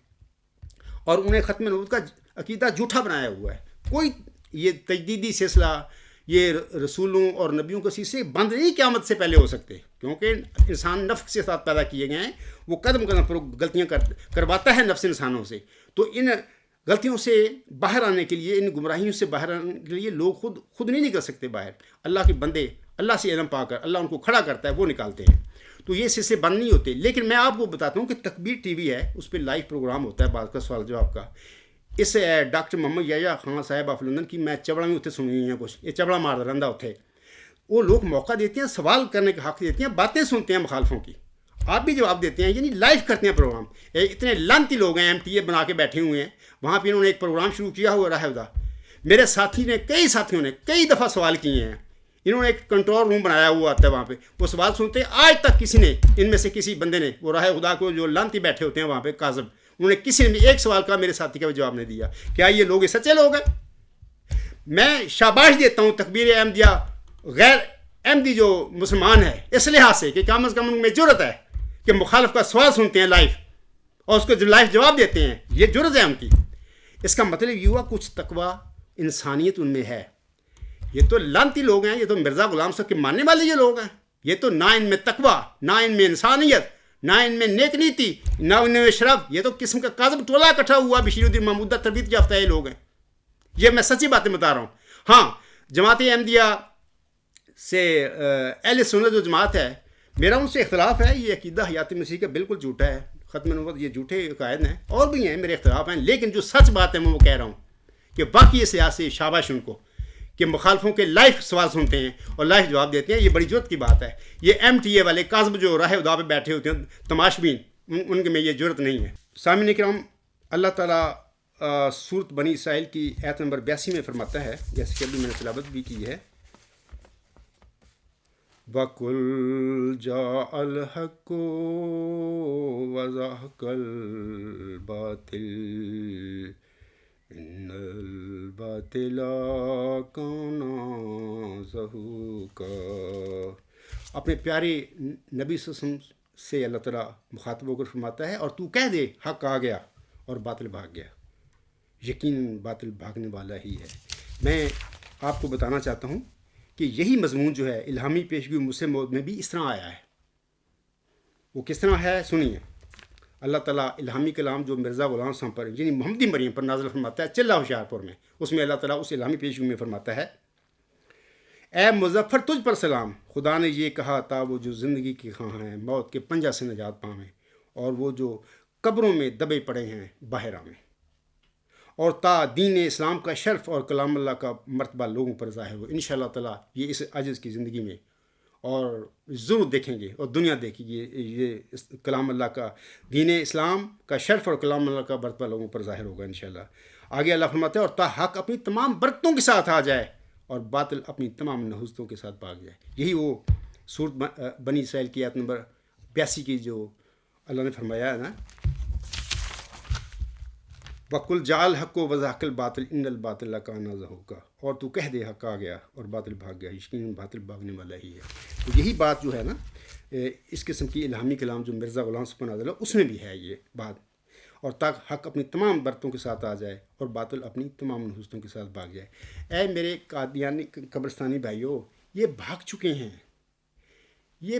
اور انہیں ختم نبوت کا عقیدہ جھوٹا بنایا ہوا ہے. کوئی یہ تجدیدی سلسلہ, یہ رسولوں اور نبیوں کے سلسلے بند نہیں قیامت سے پہلے ہو سکتے, کیونکہ انسان نفس کے ساتھ پیدا کیے گئے ہیں, وہ قدم قدم پر غلطیاں کرواتا ہے نفس انسانوں سے. تو ان غلطیوں سے باہر آنے کے لیے, ان گمراہیوں سے باہر آنے کے لیے لوگ خود نہیں نکل سکتے باہر. اللہ کے بندے اللہ سے علم پا کر اللہ ان کو کھڑا کرتا ہے, وہ نکالتے ہیں. تو یہ سلسلے بند نہیں ہوتے. لیکن میں آپ کو بتاتا ہوں کہ تکبیر ٹی وی ہے, اس پہ لائیو پروگرام ہوتا ہے بعض کا سوال جواب کا. اس ڈاکٹر محمد یحییٰ خان صاحب آف لندن کی میں چبڑا میں اتنے سنی ہوئی ہیں, کچھ یہ چبڑا مار رہا اتنے, وہ لوگ موقع دیتے ہیں, سوال کرنے کا حق دیتے ہیں, باتیں سنتے ہیں مخالفوں کی, آپ بھی جواب دیتے ہیں, یعنی لائیو کرتے ہیں پروگرام. اتنے لانتی لوگ ہیں MTA بنا کے بیٹھے ہوئے ہیں, وہاں پہ انہوں نے ایک پروگرام شروع کیا ہوا راہ ہدا. میرے کئی ساتھیوں نے کئی دفعہ سوال کیے ہیں, انہوں نے ایک کنٹرول روم بنایا ہوا آتا ہے, وہاں پہ وہ سوال سنتے ہیں. آج تک کسی نے ان میں سے کسی بندے نے, وہ راہ خدا کو جو لانتی بیٹھے ہوتے ہیں وہاں پہ کاظم, انہوں نے کسی نے ایک سوال کا میرے ساتھی کا بھی جواب نہیں دیا. کیا یہ لوگ سچے لوگ ہیں؟ میں شاباش دیتا ہوں تکبیر احمدیہ غیر احمدی جو مسلمان ہے اس لحاظ سے کہ کم از کم ان میں جرت ہے کہ مخالف کا سوال سنتے ہیں لائیو اور اس کو جو لائیو جواب دیتے ہیں, یہ جرت ہے ان کی. اس کا مطلب یہ ہوا کچھ تقوی انسانیت ان میں ہے. یہ تو لانتی لوگ ہیں, یہ تو مرزا غلام صاحب کے ماننے والے یہ لوگ ہیں. یہ تو نہ ان میں تقوی, نہ ان میں انسانیت, نہ ان میں نیک نیتی, نہ ان میں شرف. یہ تو قسم کا کاذب ٹولہ اکٹھا ہوا بشیر الدین محمودہ تربیت یافتہ یہ لوگ ہیں. یہ میں سچی باتیں بتا رہا ہوں. ہاں, جماعت احمدیہ سے اہل سنت جو جماعت ہے, میرا ان سے اختلاف ہے. یہ عقیدہ حیات مسیح کا بالکل جھوٹا ہے, ختم نبوت یہ جھوٹے عقائد ہیں, اور بھی ہیں میرے اختلاف ہیں. لیکن جو سچ بات ہے میں وہ کہہ رہا ہوں کہ باقی اس لحاظ سے شاباش ان کو کہ مخالفوں کے لائف سوال سنتے ہیں اور لائف جواب دیتے ہیں. یہ بڑی جرت کی بات ہے. یہ MTA والے کاذب جو راہ خدا پہ بیٹھے ہوتے ہیں تماشبین, ان کے میں یہ جرت نہیں ہے. سامعین کرام, اللہ تعالیٰ سورت بنی اسرائیل کی آیت نمبر 82 میں فرماتا ہے, جیسے کہ ابھی میں نے تلاوت بھی کی ہے, وَقُلْ جَاءَ الْحَقُّ وَزَهَقَ الْبَاطِلُ إِنَّ الْبَاطِلَ كَانَ زَهُوقًا. اپنے پیارے نبی صلی اللہ علیہ وسلم سے اللہ تعالیٰ مخاطب ہو کر فرماتا ہے, اور تو کہہ دے حق آ گیا اور باطل بھاگ گیا. یقیناً باطل بھاگنے والا ہی ہے۔ میں آپ کو بتانا چاہتا ہوں کہ یہی مضمون جو ہے الہامی پیشگوئی موسیٰ موعود میں بھی اس طرح آیا ہے۔ وہ کس طرح ہے سنیے۔ اللہ تعالیٰ الہامی کلام جو مرزا غلام صاحب پر یعنی محمدی مریم پر نازل فرماتا ہے چلہ ہوشیارپور میں، اس میں اللہ تعالیٰ اس الہامی پیشگوئی میں فرماتا ہے، اے مظفر تجھ پر سلام، خدا نے یہ کہا تا وہ جو زندگی کی خواہاں ہیں موت کے پنجہ سے نجات پاویں، اور وہ جو قبروں میں دبے پڑے ہیں باہرہ میں، اور تا دین اسلام کا شرف اور کلام اللہ کا مرتبہ لوگوں پر ظاہر ہو۔ انشاءاللہ تعالیٰ یہ اس عاجز کی زندگی میں اور ضرور دیکھیں گے اور دنیا دیکھے گی یہ کلام اللہ کا دین اسلام کا شرف اور کلام اللہ کا مرتبہ لوگوں پر ظاہر ہوگا انشاءاللہ۔ آگے اللہ فرماتے ہیں اور تا حق اپنی تمام برکتوں کے ساتھ آ جائے اور باطل اپنی تمام نحوستوں کے ساتھ بھاگ جائے۔ یہی وہ سورت بنی اسرائیل کی آیت نمبر 82 کی جو اللہ نے فرمایا ہے نا، وَقُلْ جَعَلْ حَقُّ وَزَحَقَ الْبَاطِلِ إِنَّ الْبَاطِلَ كَانَ زَهُوقًا، اور تو کہہ دے حق آ گیا اور باطل بھاگ گیا، یقیناً باطل بھاگنے والا ہی ہے۔ تو یہی بات جو ہے نا اس قسم کی الہامی کلام جو مرزا غلام صاحب پر نازل ہے اس میں بھی ہے یہ بات، اور تاکہ حق اپنی تمام برتوں کے ساتھ آ جائے اور باطل اپنی تمام نحوستوں کے ساتھ بھاگ جائے۔ اے میرے قادیانی قبرستانی بھائیوں، یہ بھاگ چکے ہیں، یہ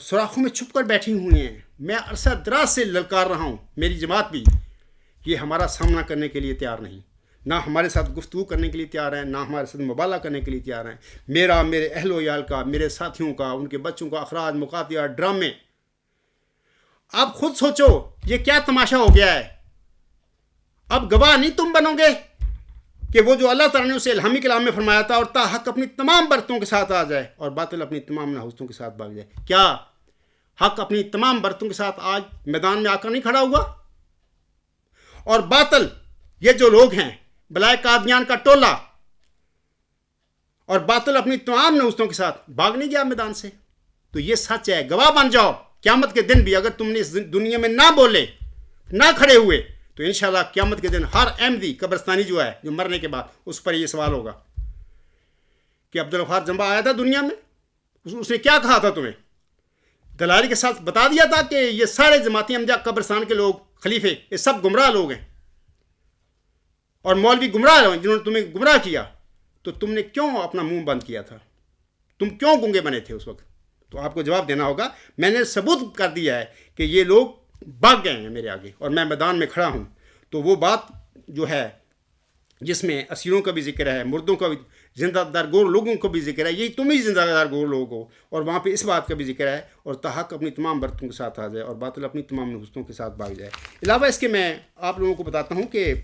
سوراخوں میں چھپ کر بیٹھی ہوئی ہیں۔ میں عرصہ دراز سے للکار رہا ہوں، میری جماعت بھی، یہ ہمارا سامنا کرنے کے لیے تیار نہیں، نہ ہمارے ساتھ گفتگو کرنے کے لیے تیار ہیں، نہ ہمارے ساتھ مبالغہ کرنے کے لیے تیار ہیں۔ میرا، میرے اہل و عیال کا، میرے ساتھیوں کا، ان کے بچوں کا اخراج، مقاطعات، ڈرامے۔ اب خود سوچو یہ کیا تماشا ہو گیا ہے۔ اب گواہ نہیں تم بنو گے کہ وہ جو اللہ تعالیٰ نے اسے الہامی کلام میں فرمایا تھا اور تا حق اپنی تمام برتوں کے ساتھ آ جائے اور باطل اپنی تمام نحوستوں کے ساتھ بھاگ جائے۔ کیا حق اپنی تمام برتوں کے ساتھ آج میدان میں آ کر نہیں کھڑا ہوا؟ اور باطل یہ جو لوگ ہیں بلائے قادیان کا ٹولہ، اور باطل اپنی تمام نحوستوں کے ساتھ بھاگ نہیں گیا میدان سے؟ تو یہ سچ ہے، گواہ بن جاؤ قیامت کے دن بھی۔ اگر تم نے اس دنیا میں نہ بولے، نہ کھڑے ہوئے، تو انشاءاللہ قیامت کے دن ہر احمدی قبرستانی جو ہے جو مرنے کے بعد اس پر یہ سوال ہوگا کہ عبدالغفار جنبہ آیا تھا دنیا میں، اس نے کیا کہا تھا تمہیں؟ دلالی کے ساتھ بتا دیا تھا کہ یہ سارے جماعتی امجا قبرستان کے لوگ، خلیفے، یہ سب گمراہ لوگ ہیں اور مولوی گمراہ ہیں جنہوں نے تمہیں گمراہ کیا۔ تو تم نے کیوں اپنا منہ بند کیا تھا؟ تم کیوں گونگے بنے تھے اس وقت؟ تو آپ کو جواب دینا ہوگا، میں نے ثبوت کر دیا ہے کہ یہ لوگ بھاگ گئے ہیں میرے آگے اور میں میدان میں کھڑا ہوں۔ تو وہ بات جو ہے جس میں اسیروں کا بھی ذکر ہے، مردوں کا بھی، زندہ دارگور لوگوں کو بھی ذکر ہے، یہی تم ہی زندہ دارگور لوگ ہو، اور وہاں پہ اس بات کا بھی ذکر ہے، اور تحق اپنی تمام برتوں کے ساتھ آ جائے اور باطل اپنی تمام نحوستوں کے ساتھ بھاگ جائے۔ علاوہ اس کے میں آپ لوگوں کو بتاتا ہوں کہ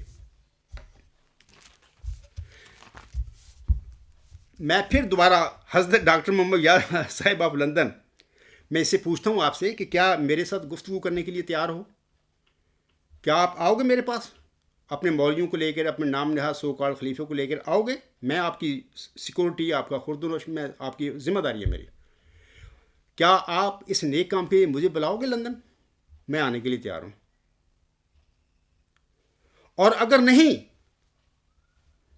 میں پھر دوبارہ حضرت ڈاکٹر محمد یار صاحب آف لندن، میں اس سے پوچھتا ہوں آپ سے کہ کیا میرے ساتھ گفتگو کرنے کے لیے تیار ہو؟ کیا آپ آؤ گے میرے پاس؟ اپنے مولویوں کو لے کر، اپنے نام نہاد سو کال خلیفوں کو لے کر آؤ گے؟ میں آپ کی سیکورٹی، آپ کا خردونوش، میں آپ کی ذمہ داری ہے میری۔ کیا آپ اس نیک کام پہ مجھے بلاؤ گے لندن؟ میں آنے کے لیے تیار ہوں۔ اور اگر نہیں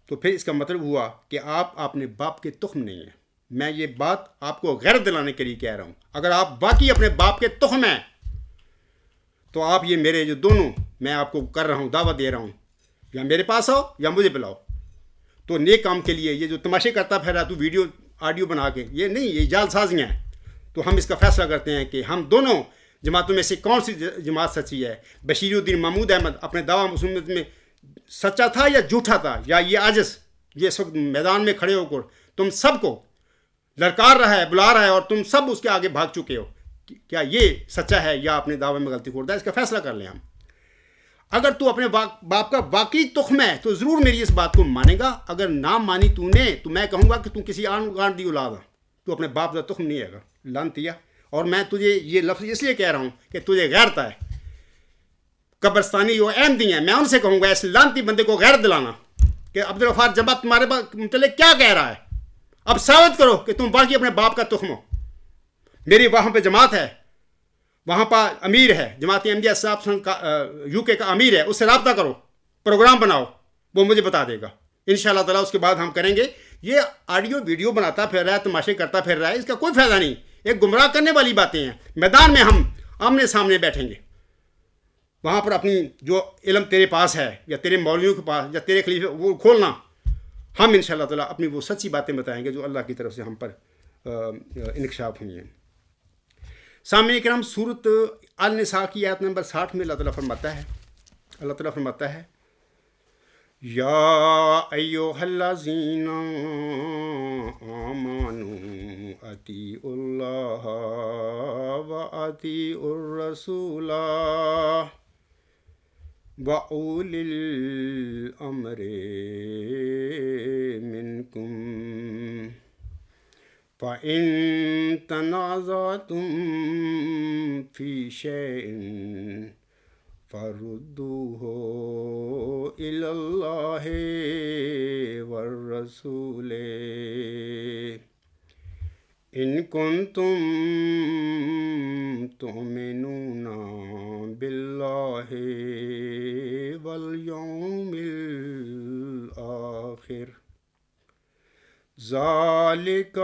تو پھر اس کا مطلب ہوا کہ آپ اپنے باپ کے تخم نہیں ہیں۔ میں یہ بات آپ کو غیرت دلانے کے لیے کہہ رہا ہوں۔ اگر آپ باقی اپنے باپ کے تخم ہیں تو آپ یہ میرے جو دونوں میں آپ کو کر رہا ہوں، دعوت دے رہا ہوں، یا میرے پاس آؤ یا مجھے بلاؤ۔ تو نیک کام کے لیے یہ جو تماشے کرتا پھر رہا تو ویڈیو آڈیو بنا کے، یہ نہیں، یہ جال سازیاں ہیں۔ تو ہم اس کا فیصلہ کرتے ہیں کہ ہم دونوں جماعتوں میں سے کون سی جماعت سچی ہے۔ بشیر الدین محمود احمد اپنے دعویٰ مسلمت میں سچا تھا یا جھوٹا تھا، یا یہ عاجز یہ اس وقت میدان میں کھڑے ہو کر تم سب کو للکار رہا ہے، بلا رہا ہے، اور تم سب اس کے آگے بھاگ چکے ہو، کیا یہ سچا ہے یا اپنے دعوے میں غلطی خورد ہے؟ اس کا فیصلہ کر لیں ہم۔ اگر تو اپنے باپ کا واقعی تخم ہے تو ضرور میری اس بات کو مانے گا۔ اگر نہ مانی تو نے تو میں کہوں گا کہ تم کسی گانٹ دی اولاد ہے، تو اپنے باپ کا تخم نہیں ہے گا، لعنتیا۔ اور میں تجھے یہ لفظ اس لیے کہہ رہا ہوں کہ تجھے غیرت ہے۔ قبرستانی جو احمدی ہیں، میں ان سے کہوں گا اس لعنتی بندے کو غیرت دلانا کہ عبدالغفار جنبہ تمہارے متعلق کیا کہہ رہا ہے۔ اب ثابت کرو کہ تم باقی اپنے باپ کا تخم ہو۔ میری وہاں پہ جماعت ہے، وہاں پر امیر ہے، جماعت احمدیہ صاحب یو کے کا امیر ہے، اس سے رابطہ کرو، پروگرام بناؤ، وہ مجھے بتا دے گا انشاءاللہ تعالیٰ۔ اس کے بعد ہم کریں گے۔ یہ آڈیو ویڈیو بناتا پھر رہا ہے، تماشے کرتا پھر رہا ہے، اس کا کوئی فائدہ نہیں، ایک گمراہ کرنے والی باتیں ہیں۔ میدان میں ہم آمنے سامنے بیٹھیں گے، وہاں پر اپنی جو علم تیرے پاس ہے یا تیرے مولویوں کے پاس یا تیرے خلیفے وہ کھولنا. ہم ان شاء اللہ تعالیٰ اپنی وہ سچی باتیں بتائیں گے جو اللہ کی طرف سے ہم پر انکشاف ہوئی ہیں. سامعین کرام، سورۃ النساء کی آیت نمبر 60 میں اللہ تعالیٰ فرماتا ہے یا ایھا الذین آمنوا اطیعوا اللہ واطیعوا الرسول وَأُولِي الْأَمْرِ مِنْكُمْ فَإِن تَنَازَعْتُمْ فِي شَيْءٍ فَرُدُّوهُ إِلَى اللَّهِ وَالرَّسُولِ إِن كُنتُمْ تُؤْمِنُونَ بِاللَّهِ وَالْيَوْمِ الْآخِرِ ذَلِكَ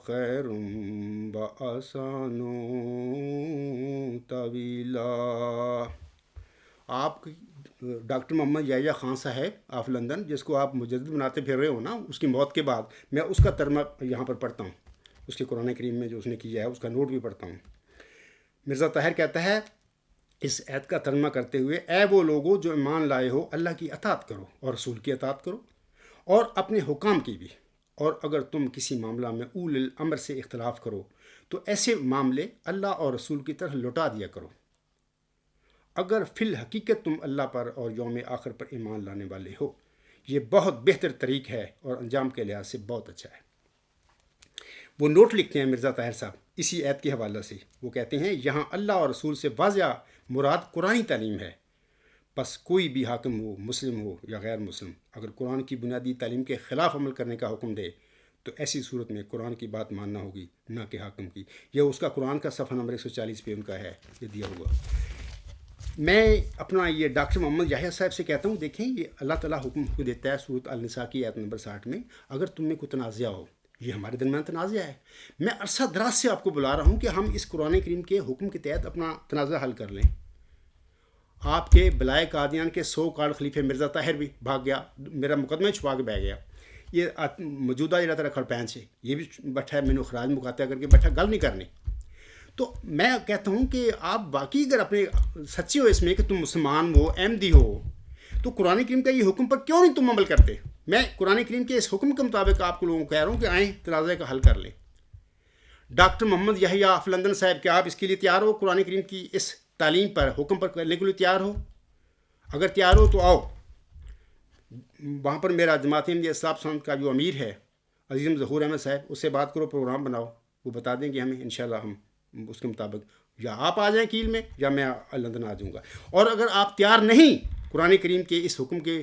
خَيْرٌ وَأَحْسَنُ تَأْوِيلًا. آپ ڈاکٹر محمد یحییٰ خان صاحب آف لندن، جس کو آپ مجدد بناتے پھر رہے ہو نا، اس کی موت کے بعد میں اس کا ترجمہ یہاں پر پڑھتا ہوں. اس کے قرآن کریم میں جو اس نے کیا ہے اس کا نوٹ بھی پڑھتا ہوں. مرزا طاہر کہتا ہے اس آیت کا ترجمہ کرتے ہوئے، اے وہ لوگو جو ایمان لائے ہو، اللہ کی اطاعت کرو اور رسول کی اطاعت کرو اور اپنے حکام کی بھی. اور اگر تم کسی معاملہ میں اول الامر سے اختلاف کرو تو ایسے معاملے اللہ اور رسول کی طرف لوٹا دیا کرو. اگر فی الحقیقت تم اللہ پر اور یوم آخر پر ایمان لانے والے ہو، یہ بہت بہتر طریق ہے اور انجام کے لحاظ سے بہت اچھا ہے. وہ نوٹ لکھتے ہیں مرزا طاہر صاحب اسی آیت کے حوالے سے. وہ کہتے ہیں یہاں اللہ اور رسول سے واضح مراد قرآنی تعلیم ہے. بس کوئی بھی حاکم ہو، مسلم ہو یا غیر مسلم، اگر قرآن کی بنیادی تعلیم کے خلاف عمل کرنے کا حکم دے تو ایسی صورت میں قرآن کی بات ماننا ہوگی، نہ کہ حاکم کی. یہ اس کا قرآن کا صفحہ نمبر 140 پہ ان کا ہے، یہ دیا ہوا. میں اپنا یہ ڈاکٹر محمد یحییٰ صاحب سے کہتا ہوں، دیکھیں یہ اللہ تعالیٰ حکم کو دیتا ہے سورۃ النساء کی آیت نمبر 60 میں، اگر تم میں کوئی تنازع ہو. یہ ہمارے درمیان تنازع ہے. میں عرصہ دراز سے آپ کو بلا رہا ہوں کہ ہم اس قرآن کریم کے حکم کے تحت اپنا تنازع حل کر لیں. آپ کے بلائے قادیان کے 100 کارڈ خلیفے مرزا طاہر بھی بھاگ گیا، میرا مقدمہ چھپا کے بہ گیا. یہ موجودہ جڑا تیرا کھڑپین سے یہ بھی بیٹھا ہے، مینو خراج مقاطع کر کے بیٹھا، گل نہیں کرنی. تو میں کہتا ہوں کہ آپ واقعی اگر اپنے سچے ہو اس میں کہ تم مسلمان ہو، احمدی ہو، تو قرآن کریم کا یہ حکم پر کیوں نہیں تم عمل کرتے؟ میں قرآن کریم کے اس حکم کے مطابق آپ کو لوگوں کو کہہ رہا ہوں کہ آئیں تنازع کا حل کر لیں. Doctor Muhammad Yahya of London صاحب، کیا آپ اس کے لیے تیار ہو؟ قرآن کریم کی اس تعلیم پر، حکم پر کرنے کے لیے تیار ہو؟ اگر تیار ہو تو آؤ. وہاں پر میرا جماعت احمدیہ اصلاح پسند کا جو امیر ہے عزیزم ظہور احمد صاحب، اس سے بات کرو، پروگرام بناؤ، وہ بتا دیں گے ہمیں. انشاءاللہ ہم اس کے مطابق یا آپ آ جائیں کیل میں یا میں لندن آ جاؤں گا. اور اگر آپ تیار نہیں قرآن کریم کے اس حکم کے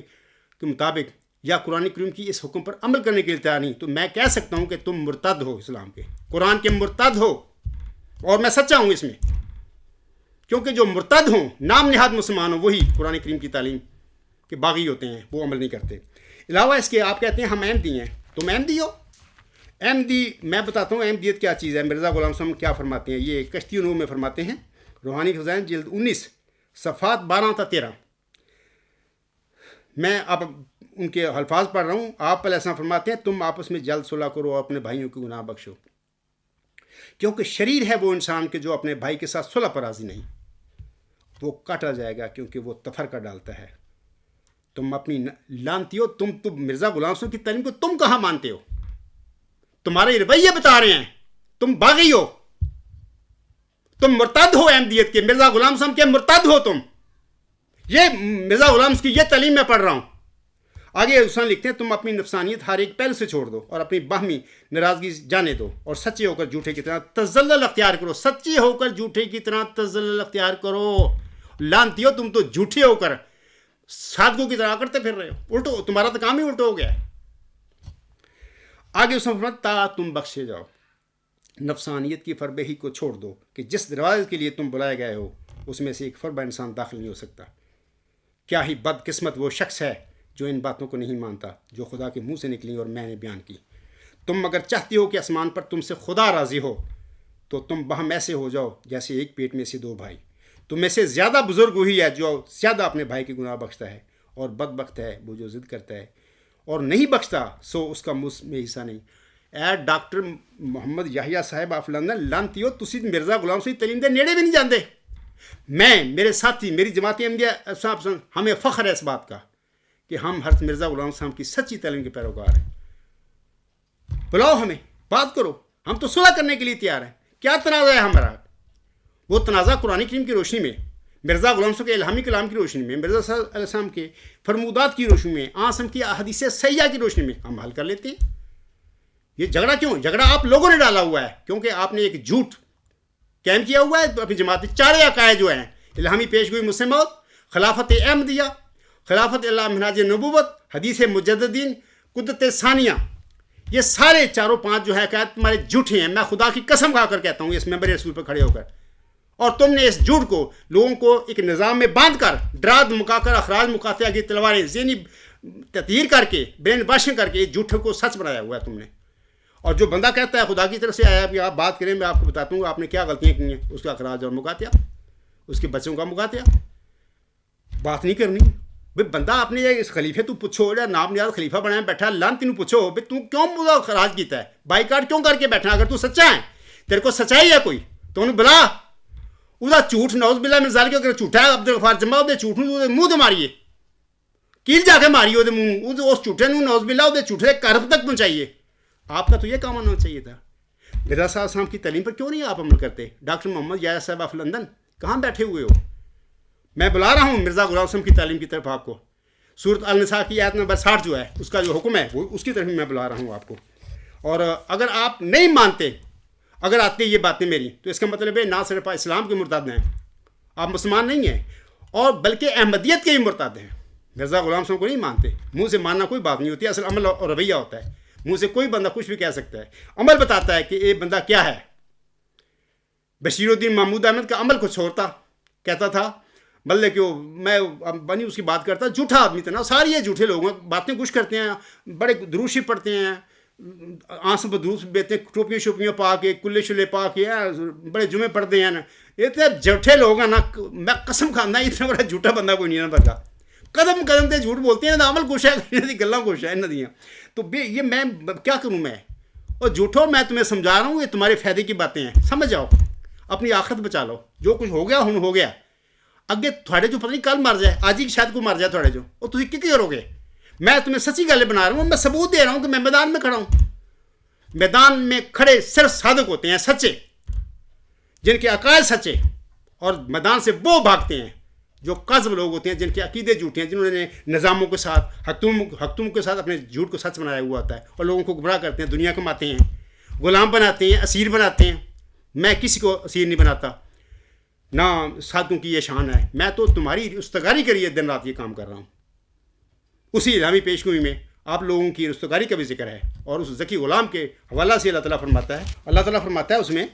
مطابق یا قرآن کریم کی اس حکم پر عمل کرنے کے لیے تیار نہیں، تو میں کہہ سکتا ہوں کہ تم مرتد ہو، اسلام کے، قرآن کے مرتد ہو. اور میں سچا ہوں اس میں، کیونکہ جو مرتد ہوں، نام نہاد مسلمان ہوں، وہی قرآن کریم کی تعلیم کے باغی ہوتے ہیں، وہ عمل نہیں کرتے. علاوہ اس کے آپ کہتے ہیں ہم احمدی ہیں، تم احمدی ہو. احمدی، میں بتاتا ہوں احمدیت کیا چیز ہے. مرزا غلام صاحب کیا فرماتے ہیں، یہ کشتی نور میں فرماتے ہیں، روحانی خزائن جلد 19 صفحات 12 تا 13. میں اب ان کے الفاظ پڑھ رہا ہوں. آپ علیہ السلام فرماتے ہیں تم آپس میں جلد صلح کرو اور اپنے بھائیوں کو گناہ بخشو، کیونکہ شریر ہے وہ انسان کے جو اپنے بھائی کے ساتھ صلح پر راضی نہیں، وہ کاٹا جائے گا کیونکہ وہ تفرقہ ڈالتا ہے. تم اپنی لانتی ہو، تم مرزا غلام صاحب کی تعلیم کو تم کہاں مانتے ہو؟ تمہارے رویے بتا رہے ہیں، تم باغی ہو، تم مرتد ہو احمدیت کے، مرزا غلام صاحب کے مرتد ہو تم. یہ مرزا غلام کی یہ تعلیم میں پڑھ رہا ہوں. آگے حسین لکھتے ہیں تم اپنی نفسانیت ہر ایک پہلو سے چھوڑ دو اور اپنی باہمی ناراضگی جانے دو اور سچے ہو کر جھوٹے کی طرح تزلل اختیار کرو. سچے ہو کر جھوٹے کی طرح تزلل اختیار کرو. لانتی ہو تم تو جھوٹے ہو کر سادگوں کی طرح کرتے پھر رہے ہو. الٹو، تمہارا تو کام ہی الٹو ہو گیا ہے. آگے اس میں فرمایا تا تم بخشے جاؤ، نفسانیت کی فربہی کو چھوڑ دو کہ جس دروازے کے لیے تم بلائے گئے ہو اس میں سے ایک فربہ انسان داخل نہیں ہو سکتا. کیا ہی بد قسمت وہ شخص ہے جو ان باتوں کو نہیں مانتا جو خدا کے منہ سے نکلی اور میں نے بیان کی. تم اگر چاہتی ہو کہ آسمان پر تم سے خدا راضی ہو تو تم باہم ایسے ہو جاؤ جیسے ایک پیٹ میں سے دو بھائی. تم میں سے زیادہ بزرگ وہی ہے جو زیادہ اپنے بھائی کے گناہ بخشتا ہے، اور بدبخت ہے وہ جو ضد کرتا ہے اور نہیں بخشتا سو اس کا مجھ میں حصہ نہیں۔ اے ڈاکٹر محمد یحییٰ صاحب آف لندن، لانتیو تسی مرزا غلام صاحب تعلیم دے نیڑے بھی نہیں جاندے۔ میں، میرے ساتھی، میری جماعت احمدیہ صاحب، ہمیں فخر ہے اس بات کا کہ ہم حضرت مرزا غلام صاحب کی سچی تعلیم کے پیروکار ہیں۔ بلاؤ ہمیں، بات کرو، ہم تو صلح کرنے کے لیے تیار ہیں۔ کیا تنازع ہے ہمارا؟ وہ تنازع قرآن کریم کی روشنی میں، مرزا غلام صاحب کے الہامی کلام کی روشنی میں، مرزا صلی اللہ علیہ وسلم کے فرمودات کی روشنی میں، آسم کی احادیث صحیحہ کی روشنی میں ہم حل کر لیتے ہیں۔ یہ جھگڑا کیوں؟ جھگڑا آپ لوگوں نے ڈالا ہوا ہے، کیونکہ آپ نے ایک جھوٹ قائم کیا ہوا ہے اپنی جماعت۔ چارے عقائد جو ہیں، الہامی پیشگوئی مسلم موت، خلافت احمدیہ، خلافت اللہ منہاج نبوت، حدیث مجددین، قدرت ثانیہ، یہ سارے چاروں پانچ جو ہے عقائد تمہارے جھوٹے ہیں۔ میں خدا کی قسم کھا کر کہتا ہوں اس ممبر رسول پر کھڑے ہو کر، اور تم نے اس جھوٹ کو لوگوں کو ایک نظام میں باندھ کر، ڈرا دھمکا کر، اخراج مقاطعہ کی تلواریں ذہنی تطہیر کر کے، برین واشنگ کر کے اس جھوٹ کو سچ بنایا ہوا ہے تم نے۔ اور جو بندہ کہتا ہے خدا کی طرف سے آیا ہے کہ آپ بات کریں، میں آپ کو بتاتا ہوں آپ نے کیا غلطیاں کی ہیں، اس کا اخراج اور مقاطعہ، اس کے بچوں کا مقاطعہ، بات نہیں کرنی۔ بھائی بندہ اپنے اس خلیفے تو پوچھو، نام نیاز خلیفہ بنایا بیٹھا، لان تینوں پوچھو بھائی تو کیوں مجھے خراج کیتا ہے، بائی کاٹ کیوں کر کے بیٹھا؟ اگر تو سچا ہے، تیرے کو سچائی ہے کوئی تو انہوں بلا، وہ جھوٹ نوز باللہ من ذالک اگر جھوٹا ہے عبدالغفار جمعہ وہ جھوٹ منہ دے ماریے، کیل جا کے ماری وہ منہ، اس جھوٹے نوز باللہ وہ جھوٹے کرب تک پہنچائیے۔ آپ کا تو یہ کام ہونا چاہیے تھا۔ مرزا صاحب صاحب کی تعلیم پر کیوں نہیں آپ عمل کرتے؟ ڈاکٹر محمد یحییٰ صاحب آف لندن کہاں بیٹھے ہوئے ہو؟ میں بلا رہا ہوں مرزا غلام صاحب کی تعلیم کی طرف آپ کو۔ سورۃ النساء کی آیت نمبر 60 جو ہے اس کا جو حکم ہے وہ اس کی طرف میں بلا رہا ہوں آپ کو۔ اور اگر آپ نہیں مانتے، اگر آتی یہ باتیں میری، تو اس کا مطلب ہے نہ صرف اسلام کے مرتد ہیں، آپ مسلمان نہیں ہیں، اور بلکہ احمدیت کے بھی مرتد ہیں۔ مرزا غلام صاحب کو نہیں مانتے، منہ سے ماننا کوئی بات نہیں ہوتی، اصل عمل اور رویہ ہوتا ہے۔ منہ سے کوئی بندہ کچھ بھی کہہ سکتا ہے، عمل بتاتا ہے کہ یہ بندہ کیا ہے۔ بشیر الدین محمود احمد کا عمل کچھ ہوتا، کہتا تھا بلکہ کہ میں بنی اس کی بات کرتا، جھوٹا آدمی تھا نا، سارے یہ جھوٹے لوگ ہیں، باتیں کچھ کرتے ہیں، بڑے دروشی پڑھتے ہیں، آنسوں پر دروس بیتے ہیں، ٹوپیاں شوپیاں پا کے، کلے شلے پا کے، بڑے جمعے پڑھتے ہیں نا، یہ تو جھوٹے لوگ ہیں نا، میں قسم کھانا اتنا بڑا جھوٹا بندہ کوئی نہیں ہے بندہ، قدم قدم تے جھوٹ بولتے ہیں، عمل کچھ ہے، انہوں کی گلاں کچھ ہے انہوں دیاں، تو یہ میں کیا کروں میں؟ اور جھوٹو میں تمہیں سمجھا رہا ہوں، یہ تمہارے فائدے کی باتیں ہیں، سمجھ جاؤ، اپنی آخرت بچا لو، جو کچھ ہو گیا ہن ہو گیا، اگے تھوڑے جو پتہ نہیں کل مر جائے، آج ہی شاید کوئی مر جائے تھوڑے جو، اور تھی کی کرو گے؟ میں تمہیں سچی گل بنا رہا ہوں، میں ثبوت دے رہا ہوں کہ میں میدان میں کھڑا ہوں۔ میدان میں کھڑے صرف صادق ہوتے ہیں، سچے، جن کے عقائد سچے، اور میدان سے وہ بھاگتے ہیں جو قذب لوگ ہوتے ہیں، جن کے عقیدے جھوٹے ہیں، جنہوں نے نظاموں کے ساتھ حکومتوں کے ساتھ اپنے جھوٹ کو سچ بنایا ہوا ہوتا ہے، اور لوگوں کو گمراہ کرتے ہیں، دنیا کماتے ہیں، غلام بناتے ہیں، اسیر بناتے ہیں۔ میں کسی کو اسیر نہیں بناتا، نہ ساتھوں کی یہ شان ہے، میں تو تمہاری رستگاری کے لیے دن رات یہ کام کر رہا ہوں۔ اسی الہامی پیشگوئی میں آپ لوگوں کی رستگاری کا بھی ذکر ہے، اور اس ذکی غلام کے حوالہ سے اللہ تعالیٰ فرماتا ہے اس میں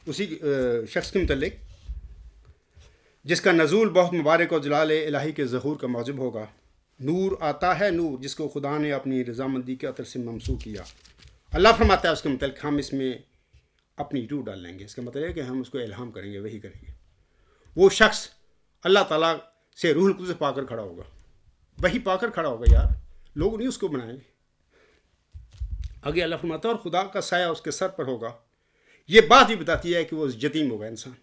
اسی شخص کے متعلق، جس کا نزول بہت مبارک اور جلال الہی کے ظہور کا موجب ہوگا۔ نور آتا ہے نور، جس کو خدا نے اپنی رضامندی کے عطر سے ممسوح کیا۔ اللہ فرماتا ہے اس کے متعلق ہم اس میں اپنی روح ڈال لیں گے، اس کا مطلب ہے کہ ہم اس کو الہام کریں گے، وہی کریں گے۔ وہ شخص اللہ تعالیٰ سے روح القدس پا کر کھڑا ہوگا، وہی پا کر کھڑا ہوگا یار، لوگ نہیں اس کو بنائیں گے۔ آگے اللہ فرماتا ہے اور خدا کا سایہ اس کے سر پر ہوگا۔ یہ بات بھی بتاتی ہے کہ وہ یتیم ہوگا انسان،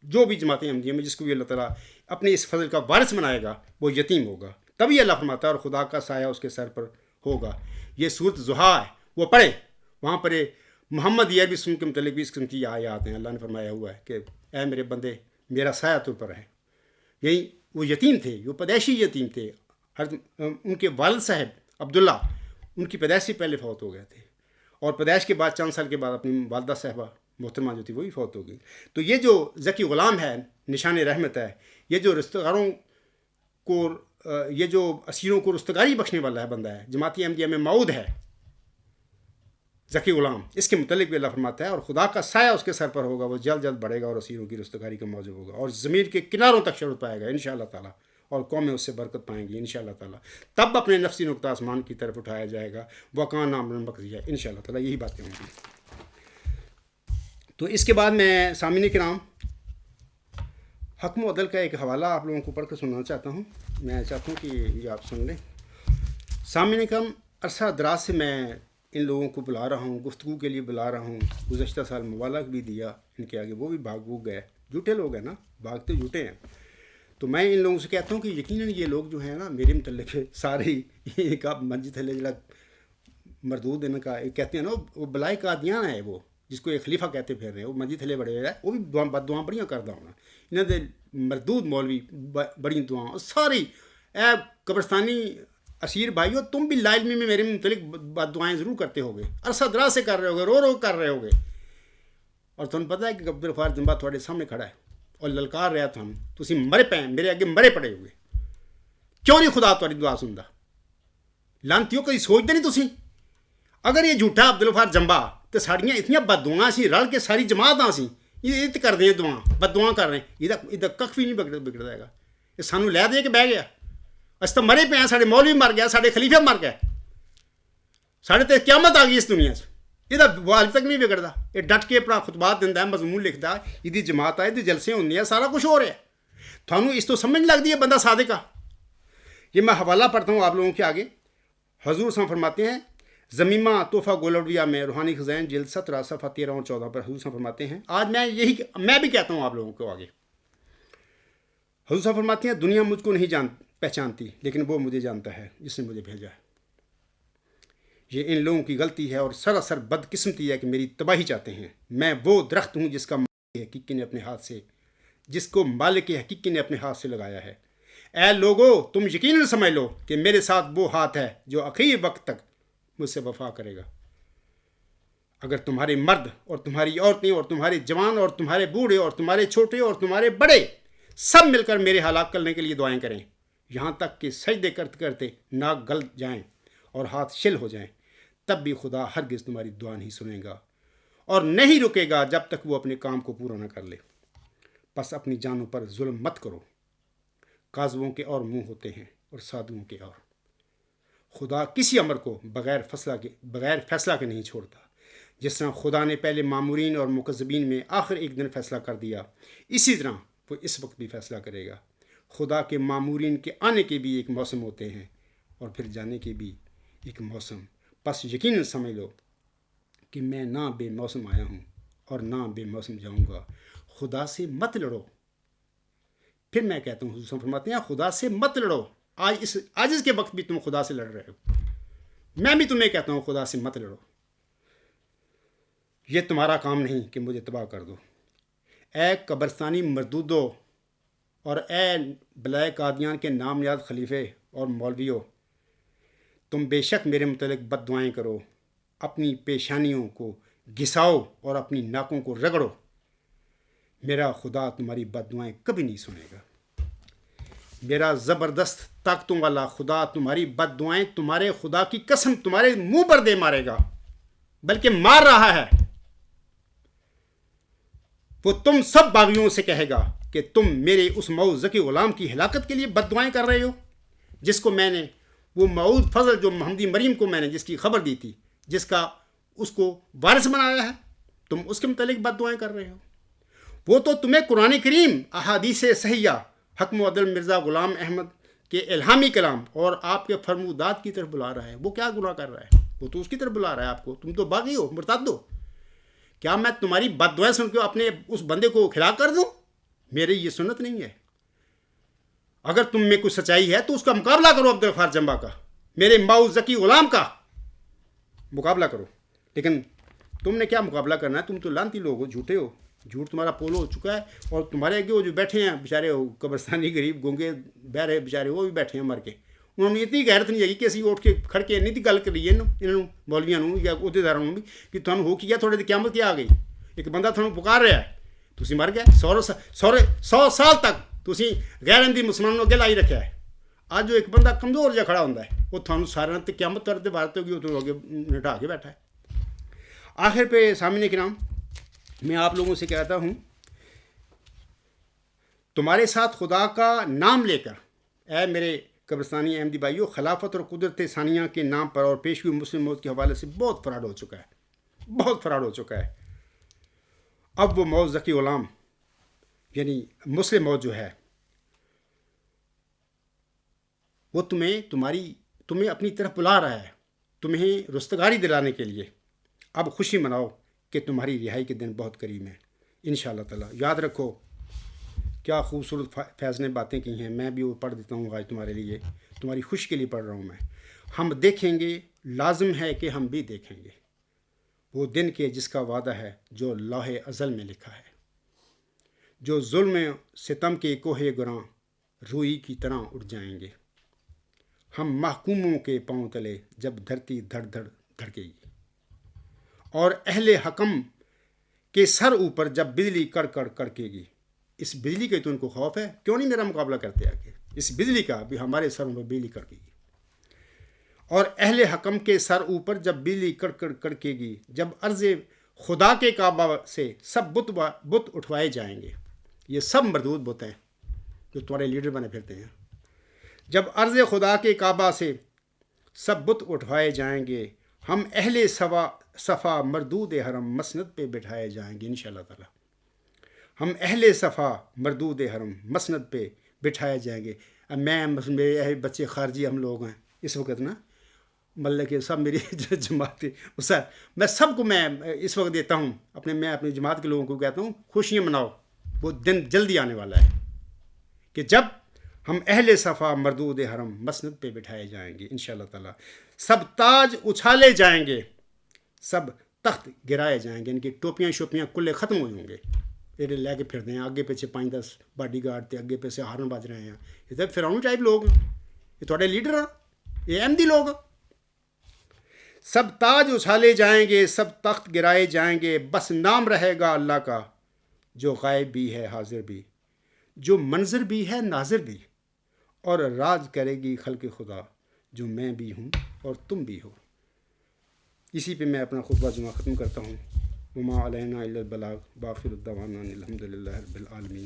جو بھی جماعت احمدیہ میں جس کو بھی اللہ تعالیٰ اپنے اس فضل کا وارث بنائے گا وہ یتیم ہوگا، تبھی اللہ فرماتا ہے اور خدا کا سایہ اس کے سر پر ہوگا۔ یہ سورۃ ضحیٰ ہے، وہ پڑھے، وہاں پر محمد عربی سن کے متعلق بھی اس قسم کی آیات ہیں، اللہ نے فرمایا ہوا ہے کہ اے میرے بندے میرا سایہ تجھ پر ہے۔ یہی وہ یتیم تھے، وہ پیدائشی یتیم تھے، ان کے والد صاحب عبداللہ ان کی پیدائش سے پہلے فوت ہو گئے تھے، اور پیدائش کے بعد چند سال کے بعد اپنی والدہ صاحبہ محترمہ جو تھی وہ بھی فوت ہو گئی۔ تو یہ جو ذکی غلام ہے، نشان رحمت ہے، یہ جو رستگاروں کو، یہ جو اسیروں کو رستگاری بخشنے والا ہے بندہ ہے، جماعت احمدیہ میں موعود ہے ذکی غلام، اس کے متعلق بھی اللہ فرماتا ہے اور خدا کا سایہ اس کے سر پر ہوگا، وہ جلد جلد بڑھے گا اور اسیروں کی رستگاری کا موجب ہوگا، اور زمین کے کناروں تک شرط پائے گا انشاءاللہ تعالیٰ، اور قومیں اس سے برکت پائیں گی انشاءاللہ تعالیٰ۔ تب اپنے نفسی نقطہ آسمان کی طرف اٹھایا جائے گا، وَكَانَ أَمْرًا مَقْضِيًّا، انشاءاللہ تعالیٰ یہی باتیں ہوں گی۔ تو اس کے بعد میں سامعین کرام حکم و عدل کا ایک حوالہ آپ لوگوں کو پڑھ کر سنانا چاہتا ہوں. میں چاہتا ہوں کہ یہ آپ سن لیں. سامعین کرام، عرصہ دراز سے میں ان لوگوں کو بلا رہا ہوں، گفتگو کے لیے بلا رہا ہوں. گزشتہ سال مبالغ بھی دیا ان کے آگے، وہ بھی بھاگ گئے. جھوٹے لوگ ہیں نا، بھاگتے جھوٹے ہیں. تو میں ان لوگوں سے کہتا ہوں کہ یقیناً یہ لوگ جو ہیں نا میرے متعلق سارے ایک آپ مسجد ہے جڑا مردود ان کا کہتے ہیں نا، وہ بلائے قادیان ہے، وہ جس کو ایک خلیفہ کہتے پھر رہے ہیں، وہ مسجد تھلے بڑے ہیں، وہ بھی بد دعاں بڑیاں کردا ہونا. انہوں نے مردود مولوی بڑی دعاں ساری. اے قبرستانی اسیر بھائیو، تم بھی لا علمی میں میرے متعلق بد دعائیں ضرور کرتے ہوگے، عرصہ دراز سے کر رہے ہوگے، رو کر رہے ہوگے. اور تمہیں پتہ ہے کہ عبدالغفار جنبا تھوڑے سامنے کھڑا ہے اور للکار رہا تھی مرے پے میرے اگے مرے پڑے ہوئے. کیوں نہیں خدا تاری دعا سنتا؟ لانتیوں کہیں سوچتے نہیں تسی؟ اگر یہ جھوٹا عبدالغفار جنبا تو ساڑیاں اتنی بد دعاں سی رل کے ساری جماعت سی یہ کر دیں دعاں بد دعاں کر رہے ہیں، یہ کھ بھی نہیں بگڑ جائے گا. یہ سانو لے دے کے بہ گیا. اس تو مرے پے ہیں، سارے مولوی مر گیا، سارے خلیفے مر گئے، سارے تے قیامت آ گئی اس دنیا سے. یہ حال تک نہیں بگڑتا. یہ ڈٹ کے اپنا خطبات دینا ہے، مضمون لکھتا ہے، یہ جماعت آئے، یہ جلسے ہونے ہیں، سارا کچھ ہو رہا ہے. تھانوں اس تو سمجھ لگتی ہے بندہ صادق کا. یہ میں حوالہ پڑھتا ہوں آپ لوگوں کے آگے. حضور صلی فرماتے ہیں زمیمہ تحفہ گولڈویہ میں روحانی خزائن جلد 17 صفحہ 13 اور 14 پر حضور صلی فرماتے ہیں. آج میں بھی کہتا ہوں آپ لوگوں کو آگے. حضور صلی فرماتے ہیں دنیا مجھ کو نہیں پہچانتی، لیکن وہ مجھے جانتا ہے جس نے مجھے بھیجا ہے. یہ ان لوگوں کی غلطی ہے اور سراسر بدقسمتی ہے کہ میری تباہی چاہتے ہیں. میں وہ درخت ہوں جس کا مالک حقیقی نے اپنے ہاتھ سے اپنے ہاتھ سے لگایا ہے. اے لوگو، تم یقیناً سمجھ لو کہ میرے ساتھ وہ ہاتھ ہے جو آخری وقت تک مجھ سے وفا کرے گا. اگر تمہارے مرد اور تمہاری عورتیں اور تمہارے جوان اور تمہارے بوڑھے اور تمہارے چھوٹے اور تمہارے بڑے سب مل کر میرے ہلاک کرنے کے لیے دعائیں کریں، یہاں تک کہ سجدے کرتے کرتے ناک گل جائیں اور ہاتھ شل ہو جائیں، تب بھی خدا ہرگز تمہاری دعا نہیں سنے گا اور نہیں رکے گا جب تک وہ اپنے کام کو پورا نہ کر لے. بس اپنی جانوں پر ظلم مت کرو. کاذبوں کے اور منہ ہوتے ہیں اور سادھوؤں کے اور. خدا کسی امر کو بغیر فیصلہ کے نہیں چھوڑتا. جس طرح خدا نے پہلے مامورین اور مکذبین میں آخر ایک دن فیصلہ کر دیا، اسی طرح وہ اس وقت بھی فیصلہ کرے گا. خدا کے مامورین کے آنے کے بھی ایک موسم ہوتے ہیں اور پھر جانے کے بھی ایک موسم. بس یقیناً سمجھ لو کہ میں نہ بے موسم آیا ہوں اور نہ بے موسم جاؤں گا. خدا سے مت لڑو. پھر میں کہتا ہوں، حضور فرماتے ہیں خدا سے مت لڑو. آج اس کے وقت بھی تم خدا سے لڑ رہے ہو. میں بھی تمہیں کہتا ہوں خدا سے مت لڑو. یہ تمہارا کام نہیں کہ مجھے تباہ کر دو. اے قبرستانی مردودو اور اے بلائے قادیان کے نام یاد خلیفے اور مولویوں، تم بے شک میرے متعلق بد دعائیں کرو، اپنی پیشانیوں کو گھساؤ اور اپنی ناکوں کو رگڑو. میرا خدا تمہاری بد دعائیں کبھی نہیں سنے گا. میرا زبردست طاقتوں والا خدا تمہاری بد دعائیں تمہارے خدا کی قسم تمہارے منہ پر دے مارے گا، بلکہ مار رہا ہے. وہ تم سب باغیوں سے کہے گا کہ تم میرے اس معوذ ذکی غلام کی ہلاکت کے لیے بد دعائیں کر رہے ہو، جس کو میں نے وہ معوذ فضل جو محمدی مریم کو میں نے جس کی خبر دی تھی، جس کا اس کو وارث بنایا ہے، تم اس کے متعلق بد دعائیں کر رہے ہو. وہ تو تمہیں قرآن کریم، احادیث صحیحہ، حکم و عدل مرزا غلام احمد کے الہامی کلام اور آپ کے فرمودات کی طرف بلا رہا ہے. وہ کیا گناہ کر رہا ہے؟ وہ تو اس کی طرف بلا رہا ہے آپ کو. تم تو باغی ہو، مرتد ہو. کیا میں تمہاری بد دعائیں سن کے اپنے اس بندے کو کھلا کر دوں؟ میری یہ سنت نہیں ہے. اگر تم میں کوئی سچائی ہے تو اس کا مقابلہ کرو، عبدالغفار جنبا کا، میرے معوذ ذکی غلام کا مقابلہ کرو. لیکن تم نے کیا مقابلہ کرنا ہے؟ تم تو لانتی لوگ ہو، جھوٹے ہو. جھوٹ تمہارا پول ہو چکا ہے. اور تمہارے آگے وہ جو بیٹھے ہیں بیچارے قبرستانی غریب گونگے بہرے بیچارے، وہ بھی بیٹھے ہیں مر کے. انہوں نے اتنی غیرت نہیں ہے کہ اسی اٹھ کے کھڑ کے نہیں گل کری انہوں مولویاں یا عہدیداروں بھی کہ تمہیں ہو کیا تھوڑے قیامت کیا آ گئی. ایک بندہ تمہیں پکار رہا ہے، تسی مر گئے. 100 سال تک تسی غیر اندھی مسلمانوں اگے لائی رکھا ہے. اج جو ایک بندہ کمزور جہا کھڑا ہوتا ہے وہ تھانوں سارے تے قیامت کرتے بات ہوگی، وہ تو اگے نٹا کے بیٹھا ہے. آخر پہ سامنے کرام میں آپ لوگوں سے کہتا ہوں، تمہارے ساتھ خدا کا نام لے کر، اے میرے قبرستانی احمدی بھائیو، خلافت اور قدرت ثانیہ کے نام پر اور پیشگی مسلم موت کے حوالے سے بہت فراڈ ہو چکا ہے، بہت فراڈ ہو چکا ہے. اب وہ معوذ ذکی غلام یعنی مسلم موت جو ہے وہ تمہیں اپنی طرف بلا رہا ہے، تمہیں رستگاری دلانے کے لیے۔ اب خوشی مناؤ کہ تمہاری رہائی کے دن بہت قریب ہیں انشاءاللہ تعالی۔ یاد رکھو کیا خوبصورت فیض نے باتیں کی ہیں، میں بھی وہ پڑھ دیتا ہوں آج تمہارے لیے، تمہاری خوشی کے لیے پڑھ رہا ہوں میں۔ ہم دیکھیں گے، لازم ہے کہ ہم بھی دیکھیں گے وہ دن کے جس کا وعدہ ہے جو لوح ازل میں لکھا ہے، جو ظلم ستم کے کوہ گراں روئی کی طرح اٹھ جائیں گے ہم محکوموں کے پاؤں تلے جب دھرتی دھڑ دھڑ دھڑکے گی، اور اہل حکم کے سر اوپر جب بجلی کڑ کڑ کڑکے گی۔ اس بجلی کے تو ان کو خوف ہے، کیوں نہیں میرا مقابلہ کرتے آگے؟ اس بجلی کا بھی ہمارے سروں پر بجلی کڑکے گی، اور اہل حکم کے سر اوپر جب بجلی کڑ کڑ کڑکے گی، جب عرض خدا کے کعبہ سے سب بت اٹھوائے جائیں گے۔ یہ سب مردود بت ہیں جو تمہارے لیڈر بنے پھرتے ہیں۔ جب عرض خدا کے کعبہ سے سب بت اٹھوائے جائیں گے ہم اہل صفا مردود حرم مسند پہ بٹھائے جائیں گے انشاءاللہ تعالی۔ ہم اہل صفا مردود حرم مسند پہ بٹھائے جائیں گے۔ اب میرے بچے خارجی ہم لوگ ہیں اس وقت نا، مطلب کہ سب میری جماعت میں سب کو میں اس وقت دیتا ہوں، میں اپنی جماعت کے لوگوں کو کہتا ہوں خوشیاں مناؤ، وہ دن جلدی آنے والا ہے کہ جب ہم اہل صفا مردود حرم مسند پہ بٹھائے جائیں گے انشاءاللہ تعالی۔ سب تاج اچھالے جائیں گے، سب تخت گرائے جائیں گے، ان کی ٹوپیاں شوپیاں کلے ختم ہو جائیں گے۔ یہ لے کے پھرتے ہیں آگے پیچھے 5-10 باڈی گارڈ تھے، اگے پیچھے ہارن بج رہے ہیں۔ یہ تو فرعون ٹائپ لوگ ہیں، یہ تھوڑے لیڈر ہیں، یہ احمدی لوگ ہیں۔ سب تاج اچھالے جائیں گے، سب تخت گرائے جائیں گے، بس نام رہے گا اللہ کا جو غائب بھی ہے حاضر بھی، جو منظر بھی ہے ناظر بھی، اور راج کرے گی خلق خدا جو میں بھی ہوں اور تم بھی ہو۔ اسی پہ میں اپنا خطبہ جمعہ ختم کرتا ہوں۔ وما علینا الا البلاغ، باخر الدعوانا الحمد للہ رب العالمین،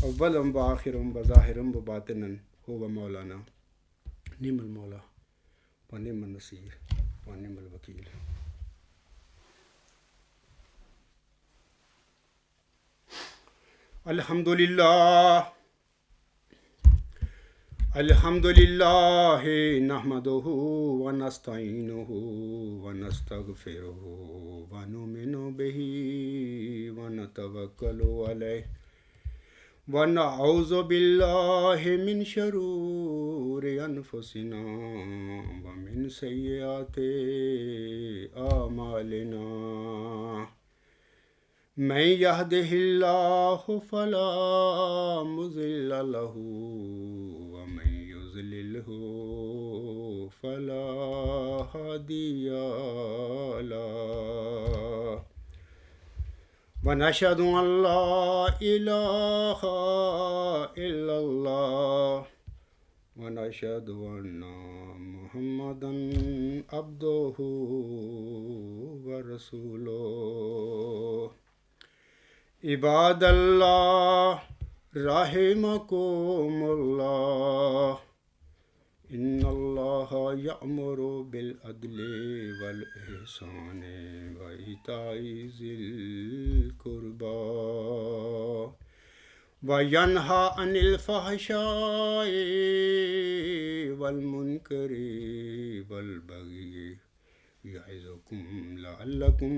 اولم وآخرم وظاہرم وباطنن هو مولانا نعم المولا ونعم النصیر ونعم الوکیل۔ الحمد للہ نحمدہ ونستعینہ ونستغفرہ ونؤمن بہ ونتوکل علیہ ونعوذ باللہ من شرور انفسنا ومن سیئات اعمالنا، من یہدہ اللہ فلا مضل لہ ومن یضللہ فلا ہادی لہ، ونشہد ان لا الہ الا اللہ ونشہد ان محمدا عبدہ ورسولہ۔ عباد اللہ رحمکم اللہ، ان اللہ یأمر بالعدل والاحسان وایتاء ذی القربى وینہی عن الفحشاء والمنکر والبغی یعظکم لعلکم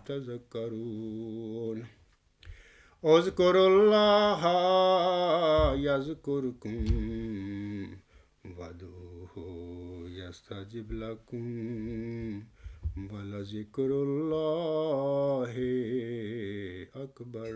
تذکرون۔ اذکروا اللہ یذکرکم وادعوہ یستجب لکم ولذکر اللہ اکبر۔